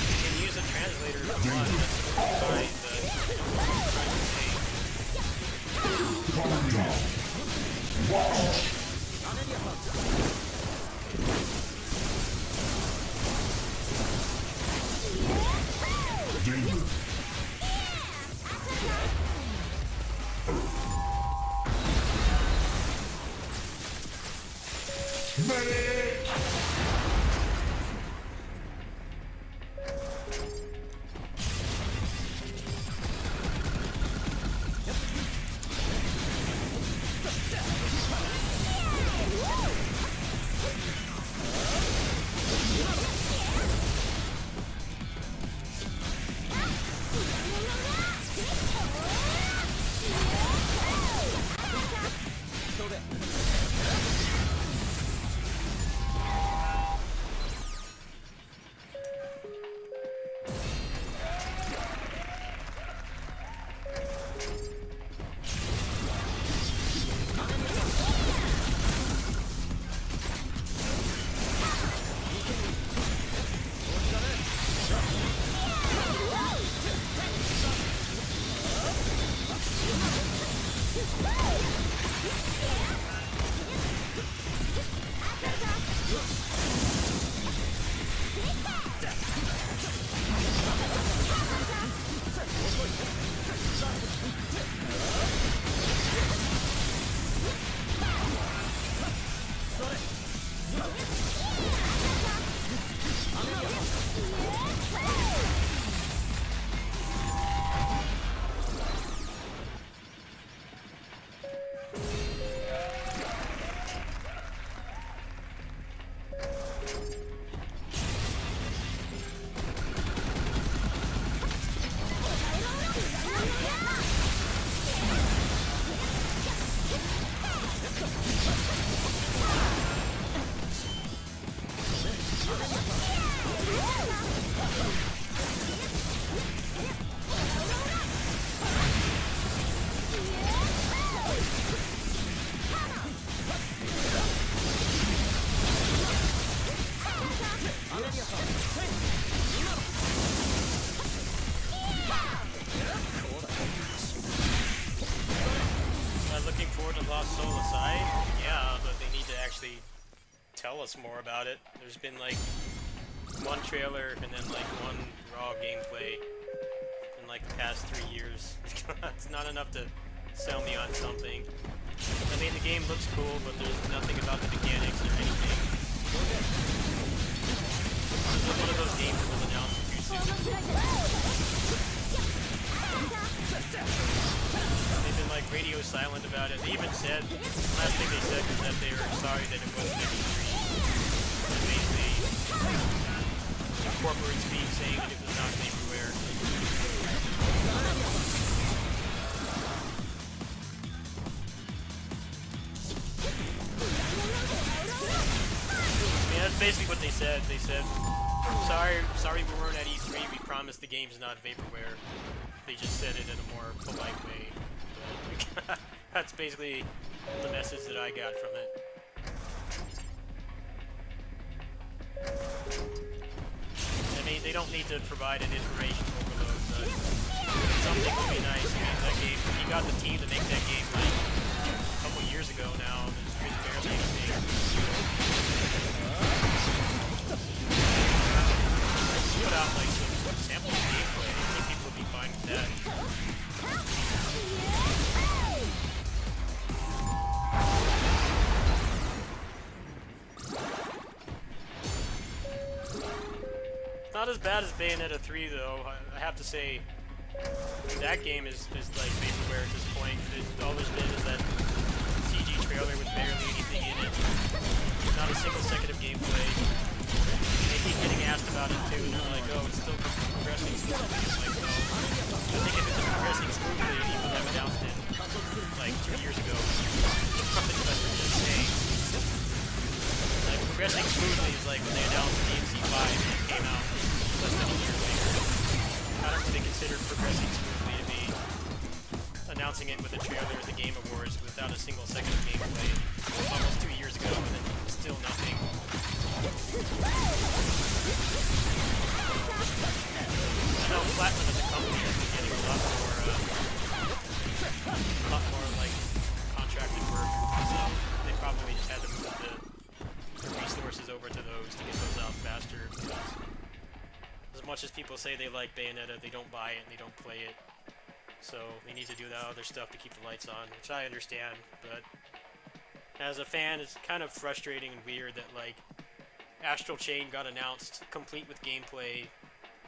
You can use a translator if you want. That's fine, but what I'm trying to say. Looking forward to Lost Soul Aside? Yeah, but they need to actually tell us more about it. There's been like one trailer and then like one raw gameplay in like the past 3 years. It's not enough to sell me on something. I mean, the game looks cool, but there's nothing about the mechanics or anything. This is one of those games that was announced too soon. They've been like radio silent about it. They even said, last thing they said was that they were sorry that it wasn't E3. And basically incorporates me saying that it was not vaporware. I mean, that's basically what they said. They said, sorry we weren't at E3, we promised the game's not vaporware. They just said it in a more polite way. But that's basically the message that I got from it. I mean, they don't need to provide an information overload, but something would be nice. I mean, that game, you got the team to make that game like a couple years ago now, and there's barely anything. Put out like some sample gameplay. I think people would be fine with that. Not as bad as Bayonetta 3 though. I have to say that game is like vaporware at this point. All there's been is that CG trailer with barely anything in it. Not a single second of gameplay. They keep getting asked about it too, and they're like, oh, it's still progressing smoothly. I'm like, no. I think if it was progressing smoothly, you would have announced it like 2 years ago. Something that they're just saying. Like, progressing smoothly is like when they announced DMC5 and it came out less than a year later. I don't really consider progressing smoothly to be announcing it with a trailer at the Game Awards without a single second of gameplay almost 2 years ago, and then still nothing. I know Platinum as a company has been getting a lot more like contracted work, so they probably just had to move the resources over to those to get those out faster. Because as much as people say they like Bayonetta, they don't buy it and they don't play it. So they need to do that other stuff to keep the lights on, which I understand, but as a fan, it's kind of frustrating and weird that, like, Astral Chain got announced, complete with gameplay,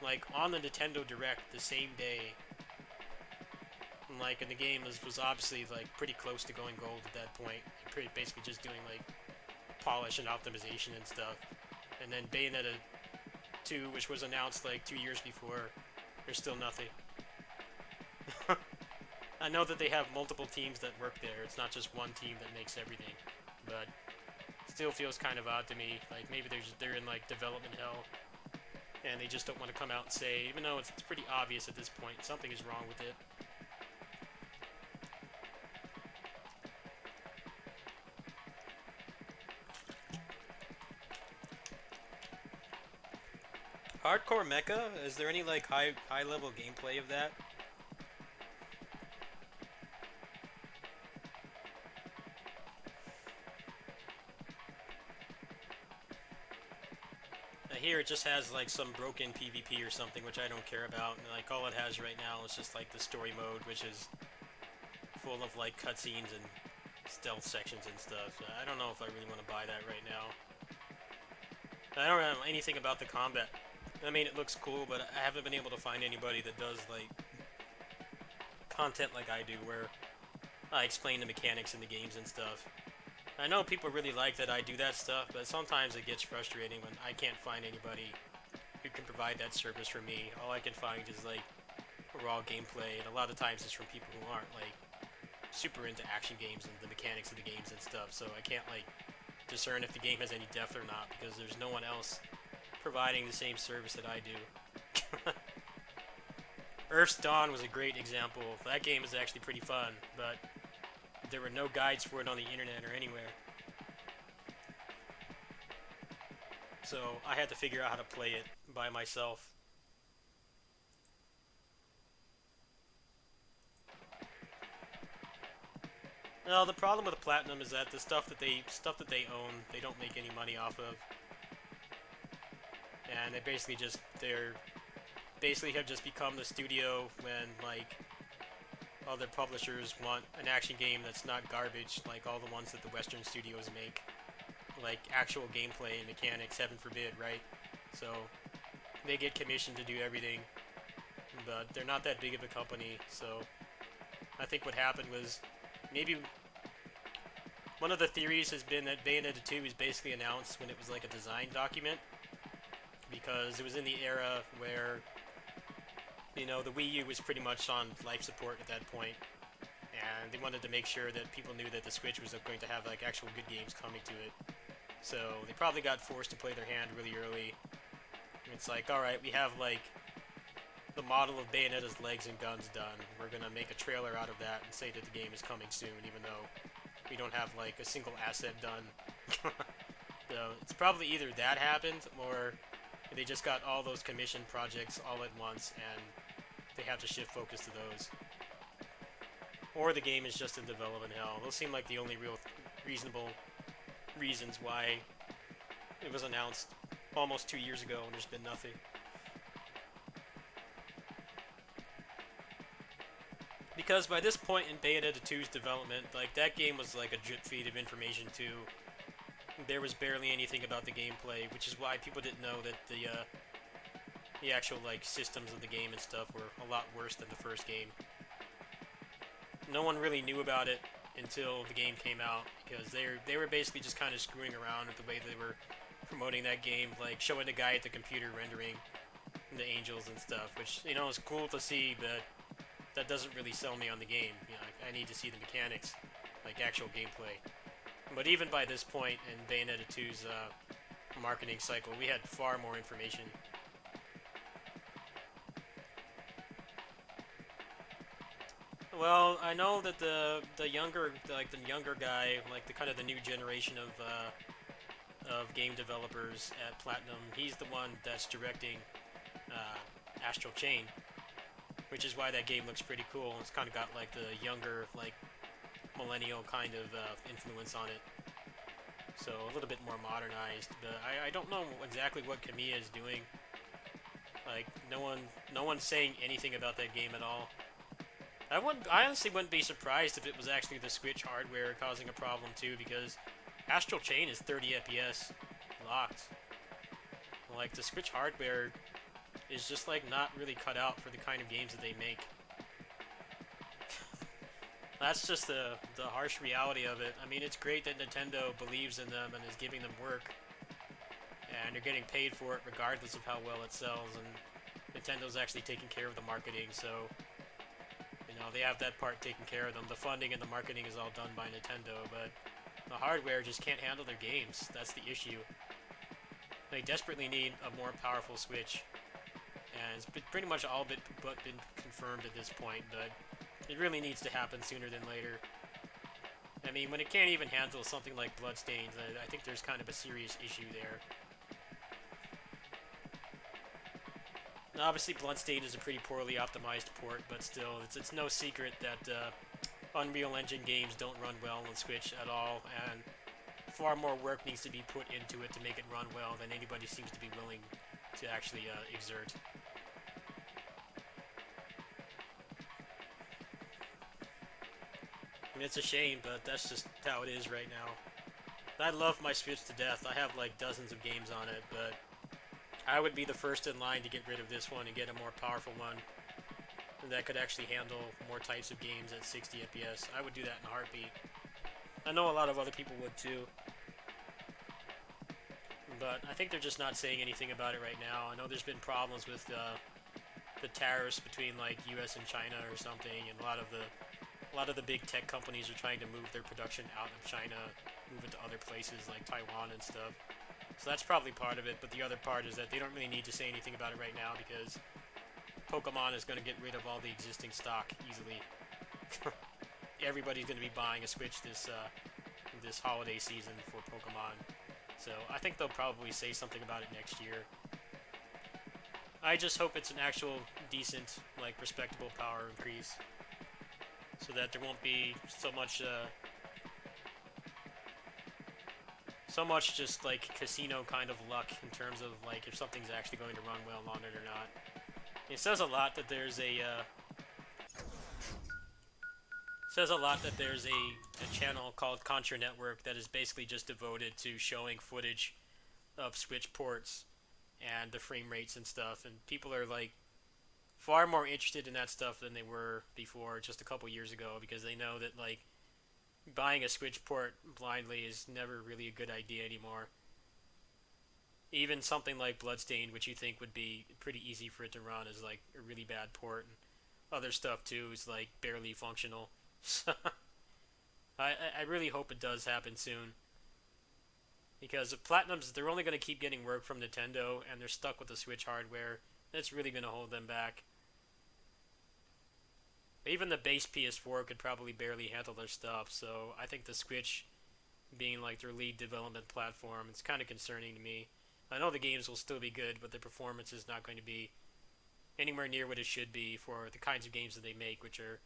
like, on the Nintendo Direct the same day. And, like, and the game was obviously, like, pretty close to going gold at that point. Basically just doing, like, polish and optimization and stuff. And then Bayonetta 2, which was announced, like, 2 years before, there's still nothing. I know that they have multiple teams that work there. It's not just one team that makes everything, but still feels kind of odd to me. Like maybe they're in like development hell, and they just don't want to come out and say, even though it's pretty obvious at this point, something is wrong with it. Hardcore Mecha? Is there any like high level gameplay of that? Here it just has like some broken PvP or something, which I don't care about, and like all it has right now is just like the story mode, which is full of like cutscenes and stealth sections and stuff. So I don't know if I really want to buy that right now. I don't know anything about the combat. I mean, it looks cool, but I haven't been able to find anybody that does like content like I do, where I explain the mechanics in the games and stuff. I know people really like that I do that stuff, but sometimes it gets frustrating when I can't find anybody who can provide that service for me. All I can find is like raw gameplay, and a lot of times it's from people who aren't like super into action games and the mechanics of the games and stuff, so I can't like discern if the game has any depth or not, because there's no one else providing the same service that I do. Earth's Dawn was a great example. That game is actually pretty fun, but there were no guides for it on the internet or anywhere. So I had to figure out how to play it by myself. Well, the problem with Platinum is that the stuff that they own, they don't make any money off of. And they basically have just become the studio when like other publishers want an action game that's not garbage, like all the ones that the Western studios make, like actual gameplay and mechanics, heaven forbid, right? So they get commissioned to do everything, but they're not that big of a company. So I think what happened was, maybe one of the theories has been that Bayonetta 2 was basically announced when it was like a design document, because it was in the era where, you know, the Wii U was pretty much on life support at that point, and they wanted to make sure that people knew that the Switch was going to have like actual good games coming to it. So they probably got forced to play their hand really early. It's like, alright, we have like the model of Bayonetta's legs and guns done. We're gonna make a trailer out of that and say that the game is coming soon, even though we don't have like a single asset done. So it's probably either that happened, or they just got all those commissioned projects all at once and they have to shift focus to those. Or the game is just in development hell. Those seem like the only real reasonable reasons why it was announced almost 2 years ago and there's been nothing. Because by this point in Bayonetta 2's development, like, that game was like a drip feed of information too. There was barely anything about the gameplay, which is why people didn't know that the actual like systems of the game and stuff were a lot worse than the first game. No one really knew about it until the game came out, because they were basically just kind of screwing around with the way they were promoting that game, like showing the guy at the computer rendering the angels and stuff, which, you know, is cool to see, but that doesn't really sell me on the game. You know, like, I need to see the mechanics, like actual gameplay. But even by this point in Bayonetta 2's marketing cycle, we had far more information. Well, I know that the younger guy, like the kind of the new generation of game developers at Platinum, he's the one that's directing Astral Chain, which is why that game looks pretty cool. It's kind of got like the younger, like millennial kind of influence on it, so a little bit more modernized. But I don't know exactly what Kamiya is doing. Like no one's saying anything about that game at all. I honestly wouldn't be surprised if it was actually the Switch hardware causing a problem too, because Astral Chain is 30 FPS locked. Like, the Switch hardware is just like not really cut out for the kind of games that they make. That's just the harsh reality of it. I mean, it's great that Nintendo believes in them and is giving them work, and they're getting paid for it regardless of how well it sells, and Nintendo's actually taking care of the marketing, so you know, they have that part taken care of them. The funding and the marketing is all done by Nintendo, but the hardware just can't handle their games. That's the issue. They desperately need a more powerful Switch, and it's pretty much all been confirmed at this point, but it really needs to happen sooner than later. I mean, when it can't even handle something like Bloodstained, I think there's kind of a serious issue there. Now, obviously, Bloodstained is a pretty poorly optimized port, but still, it's no secret that Unreal Engine games don't run well on Switch at all, and far more work needs to be put into it to make it run well than anybody seems to be willing to actually exert. I mean, it's a shame, but that's just how it is right now. I love my Switch to death. I have like dozens of games on it, but I would be the first in line to get rid of this one and get a more powerful one that could actually handle more types of games at 60 FPS. I would do that in a heartbeat. I know a lot of other people would too, but I think they're just not saying anything about it right now. I know there's been problems with the tariffs between like US and China or something, and a lot of the big tech companies are trying to move their production out of China, move it to other places like Taiwan and stuff. So that's probably part of it, but the other part is that they don't really need to say anything about it right now because Pokemon is going to get rid of all the existing stock easily. Everybody's going to be buying a Switch this holiday season for Pokemon. So I think they'll probably say something about it next year. I just hope it's an actual decent, like, respectable power increase, so that there won't be so much just like casino kind of luck in terms of like if something's actually going to run well on it or not. It says a lot that there's a channel called Contra Network that is basically just devoted to showing footage of Switch ports and the frame rates and stuff, and people are like far more interested in that stuff than they were before just a couple years ago, because they know that like buying a Switch port blindly is never really a good idea anymore. Even something like Bloodstained, which you think would be pretty easy for it to run, is like a really bad port, and other stuff too is like barely functional. I really hope it does happen soon, because if Platinum's, they're only going to keep getting work from Nintendo, and they're stuck with the Switch hardware. That's really going to hold them back. Even the base PS4 could probably barely handle their stuff, so I think the Switch being like their lead development platform, it's kind of concerning to me. I know the games will still be good, but the performance is not going to be anywhere near what it should be for the kinds of games that they make, which are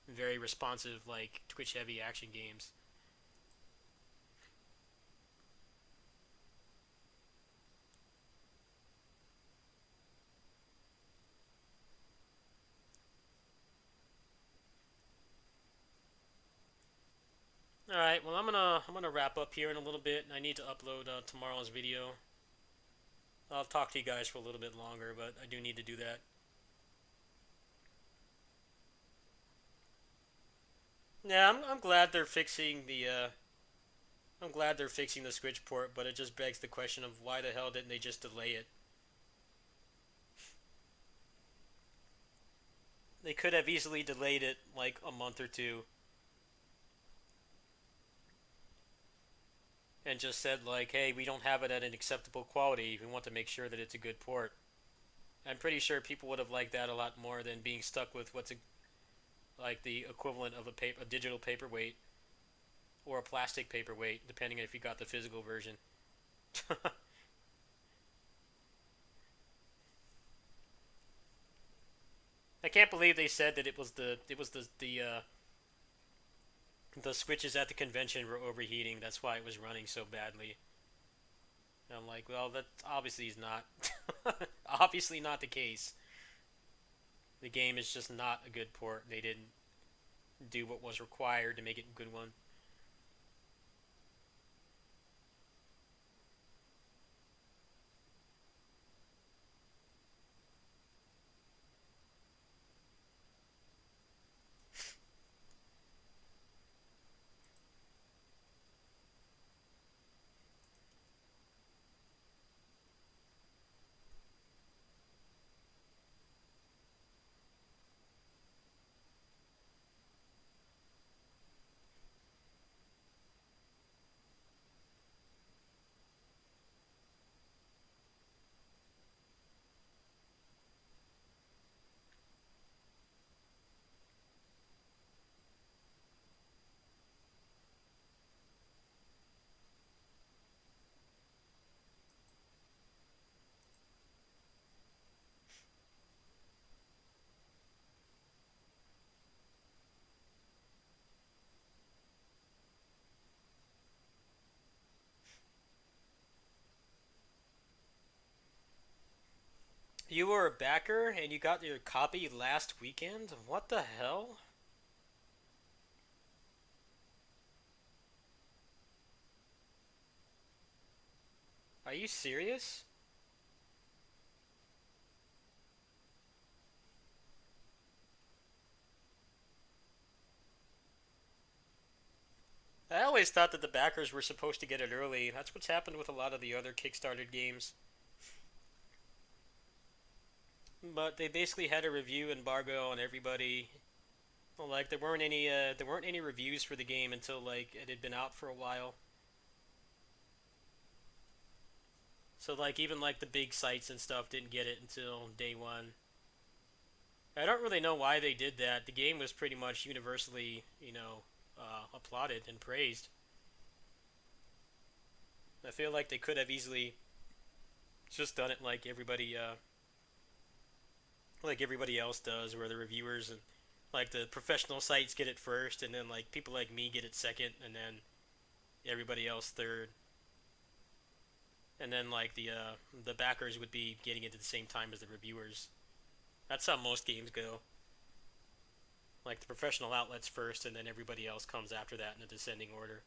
very responsive, like twitch-heavy action games. Alright, well I'm gonna wrap up here in a little bit. I need to upload tomorrow's video. I'll talk to you guys for a little bit longer, but I do need to do that. Yeah, I'm glad they're fixing the I'm glad they're fixing the Switch port, but it just begs the question of why the hell didn't they just delay it? They could have easily delayed it like a month or two and just said like, hey, we don't have it at an acceptable quality. We want to make sure that it's a good port. I'm pretty sure people would have liked that a lot more than being stuck with like the equivalent of a digital paperweight or a plastic paperweight, depending if you got the physical version. I can't believe they said that the switches at the convention were overheating. That's why it was running so badly. And I'm like, well, that obviously is not obviously not the case. The game is just not a good port. They didn't do what was required to make it a good one. You were a backer and you got your copy last weekend? What the hell? Are you serious? I always thought that the backers were supposed to get it early. That's what's happened with a lot of the other Kickstarter games. But they basically had a review embargo on everybody. Well, like there weren't any reviews for the game until like it had been out for a while. So like even like the big sites and stuff didn't get it until day one. I don't really know why they did that. The game was pretty much universally, applauded and praised. I feel like they could have easily just done it like everybody else does, where the reviewers and like the professional sites get it first, and then like people like me get it second, and then everybody else third, and then like the backers would be getting it at the same time as the reviewers. That's how most games go. Like the professional outlets first, and then everybody else comes after that in a descending order.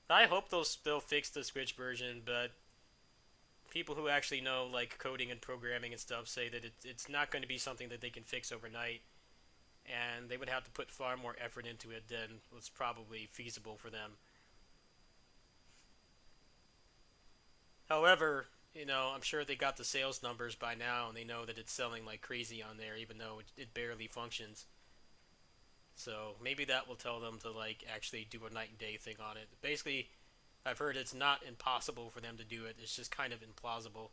I hope they'll fix the Switch version, but people who actually know like coding and programming and stuff say that it's not going to be something that they can fix overnight, and they would have to put far more effort into it than was probably feasible for them. However, I'm sure they got the sales numbers by now, and they know that it's selling like crazy on there, even though it barely functions. So maybe that will tell them to like actually do a night and day thing on it. Basically, I've heard it's not impossible for them to do it. It's just kind of implausible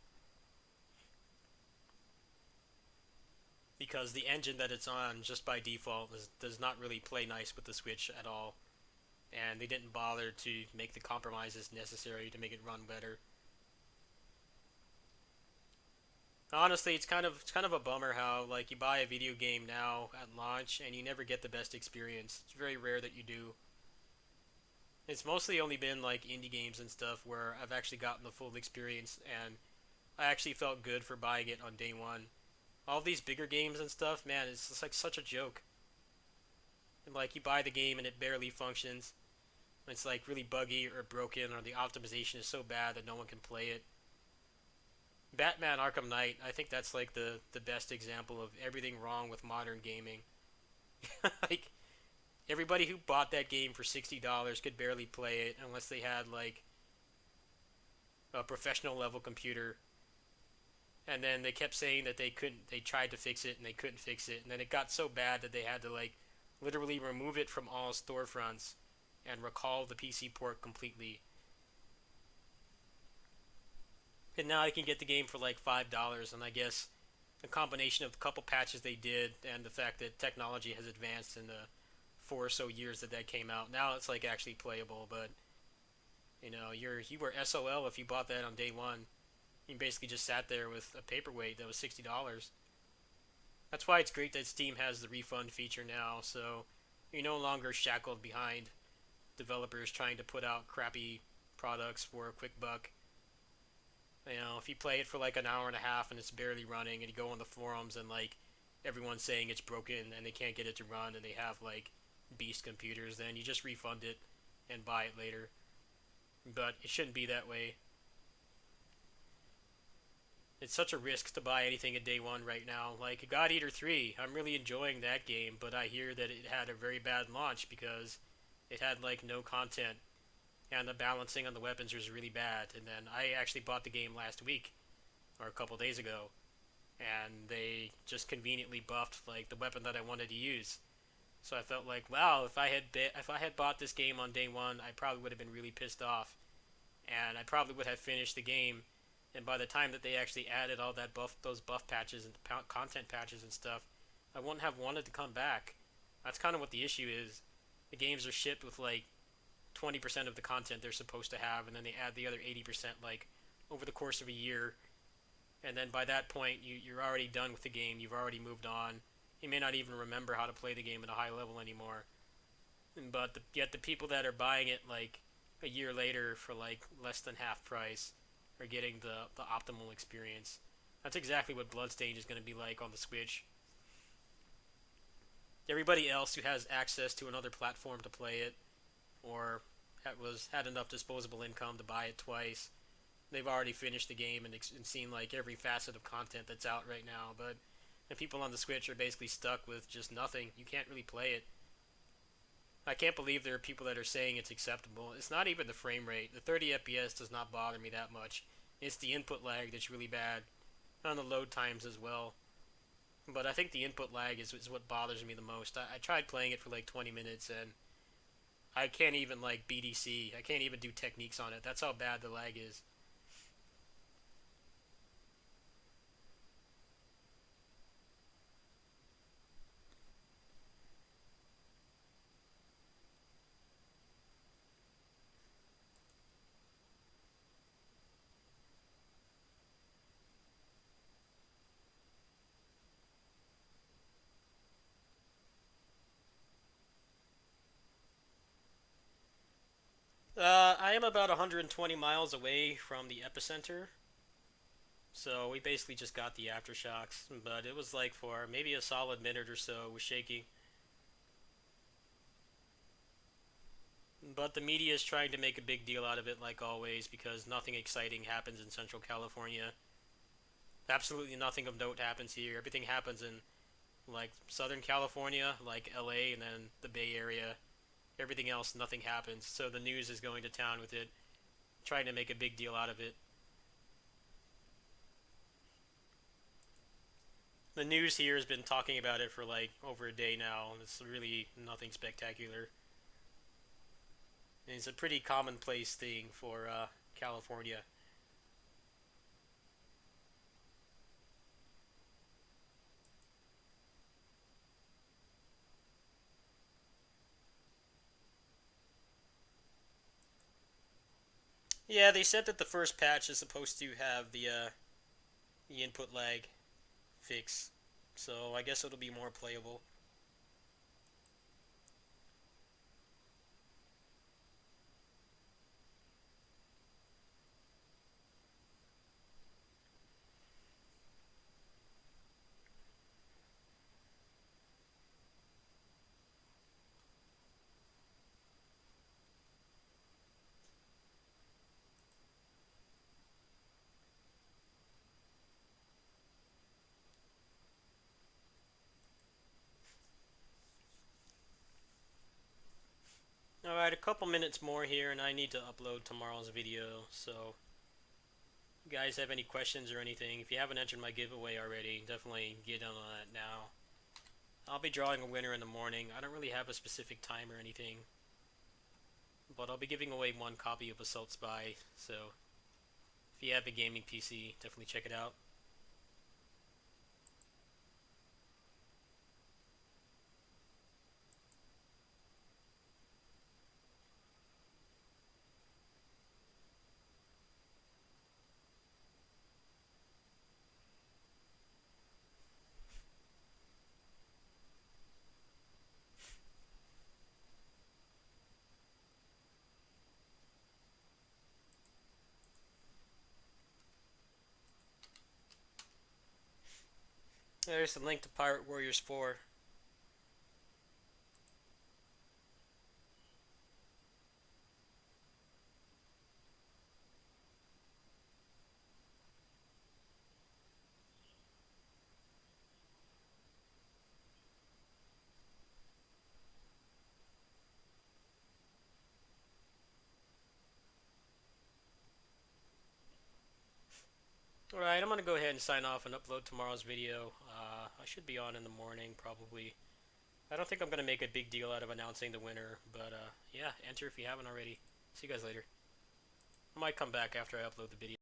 because the engine that it's on, just by default, does not really play nice with the Switch at all, and they didn't bother to make the compromises necessary to make it run better. Honestly, it's kind of a bummer how like you buy a video game now at launch and you never get the best experience. It's very rare that you do. It's mostly only been like indie games and stuff where I've actually gotten the full experience and I actually felt good for buying it on day one. All these bigger games and stuff, man, it's just like such a joke. And like you buy the game and it barely functions. It's like really buggy or broken, or the optimization is so bad that no one can play it. Batman Arkham Knight, I think that's like the best example of everything wrong with modern gaming. Like everybody who bought that game for $60 could barely play it unless they had like a professional level computer. And then they kept saying that they couldn't. They tried to fix it and they couldn't fix it. And then it got so bad that they had to like literally remove it from all storefronts and recall the PC port completely. And now I can get the game for like $5. And I guess a combination of the couple patches they did and the fact that technology has advanced in the 4 or so years that came out, now it's like actually playable. But you were SOL if you bought that on day one. You basically just sat there with a paperweight that was $60. That's why it's great that Steam has the refund feature now, so you're no longer shackled behind developers trying to put out crappy products for a quick buck. If you play it for like an hour and a half and it's barely running, and you go on the forums and like everyone's saying it's broken and they can't get it to run and they have like beast computers, then you just refund it and buy it later. But it shouldn't be that way. It's such a risk to buy anything at day one right now. Like God Eater 3, I'm really enjoying that game, but I hear that it had a very bad launch because it had like no content and the balancing on the weapons was really bad. And then I actually bought the game last week or a couple days ago, and they just conveniently buffed like the weapon that I wanted to use. So I felt like, wow, if I had bought this game on day one, I probably would have been really pissed off, and I probably would have finished the game. And by the time that they actually added all those buff patches and content patches and stuff, I wouldn't have wanted to come back. That's kind of what the issue is. The games are shipped with like 20% of the content they're supposed to have, and then they add the other 80% like over the course of a year. And then by that point, you're already done with the game. You've already moved on. You may not even remember how to play the game at a high level anymore. But yet the people that are buying it like a year later for like less than half price are getting the optimal experience. That's exactly what Bloodstained is going to be like on the Switch. Everybody else who has access to another platform to play it, or had enough disposable income to buy it twice, they've already finished the game and seen like every facet of content that's out right now. But the people on the Switch are basically stuck with just nothing. You can't really play it. I can't believe there are people that are saying it's acceptable. It's not even the frame rate. The 30 FPS does not bother me that much. It's the input lag that's really bad, and the load times as well. But I think the input lag is what bothers me the most. I tried playing it for like 20 minutes, and I can't even like BDC. I can't even do techniques on it. That's how bad the lag is. I am about 120 miles away from the epicenter, so we basically just got the aftershocks. But it was like for maybe a solid minute or so, it was shaking. But the media is trying to make a big deal out of it, like always, because nothing exciting happens in Central California. Absolutely nothing of note happens here. Everything happens in like Southern California, like LA, and then the Bay Area. Everything else, nothing happens. So the news is going to town with it, trying to make a big deal out of it. The news here has been talking about it for like over a day now, and it's really nothing spectacular. And it's a pretty commonplace thing for California. Yeah, they said that the first patch is supposed to have the input lag fix, so I guess it'll be more playable. Alright, a couple minutes more here, and I need to upload tomorrow's video, so if you guys have any questions or anything, if you haven't entered my giveaway already, definitely get on that now. I'll be drawing a winner in the morning. I don't really have a specific time or anything, but I'll be giving away one copy of Assault Spy, so if you have a gaming PC, definitely check it out. There's the link to Pirate Warriors 4. Alright, I'm going to go ahead and sign off and upload tomorrow's video. I should be on in the morning, probably. I don't think I'm going to make a big deal out of announcing the winner, but yeah, enter if you haven't already. See you guys later. I might come back after I upload the video.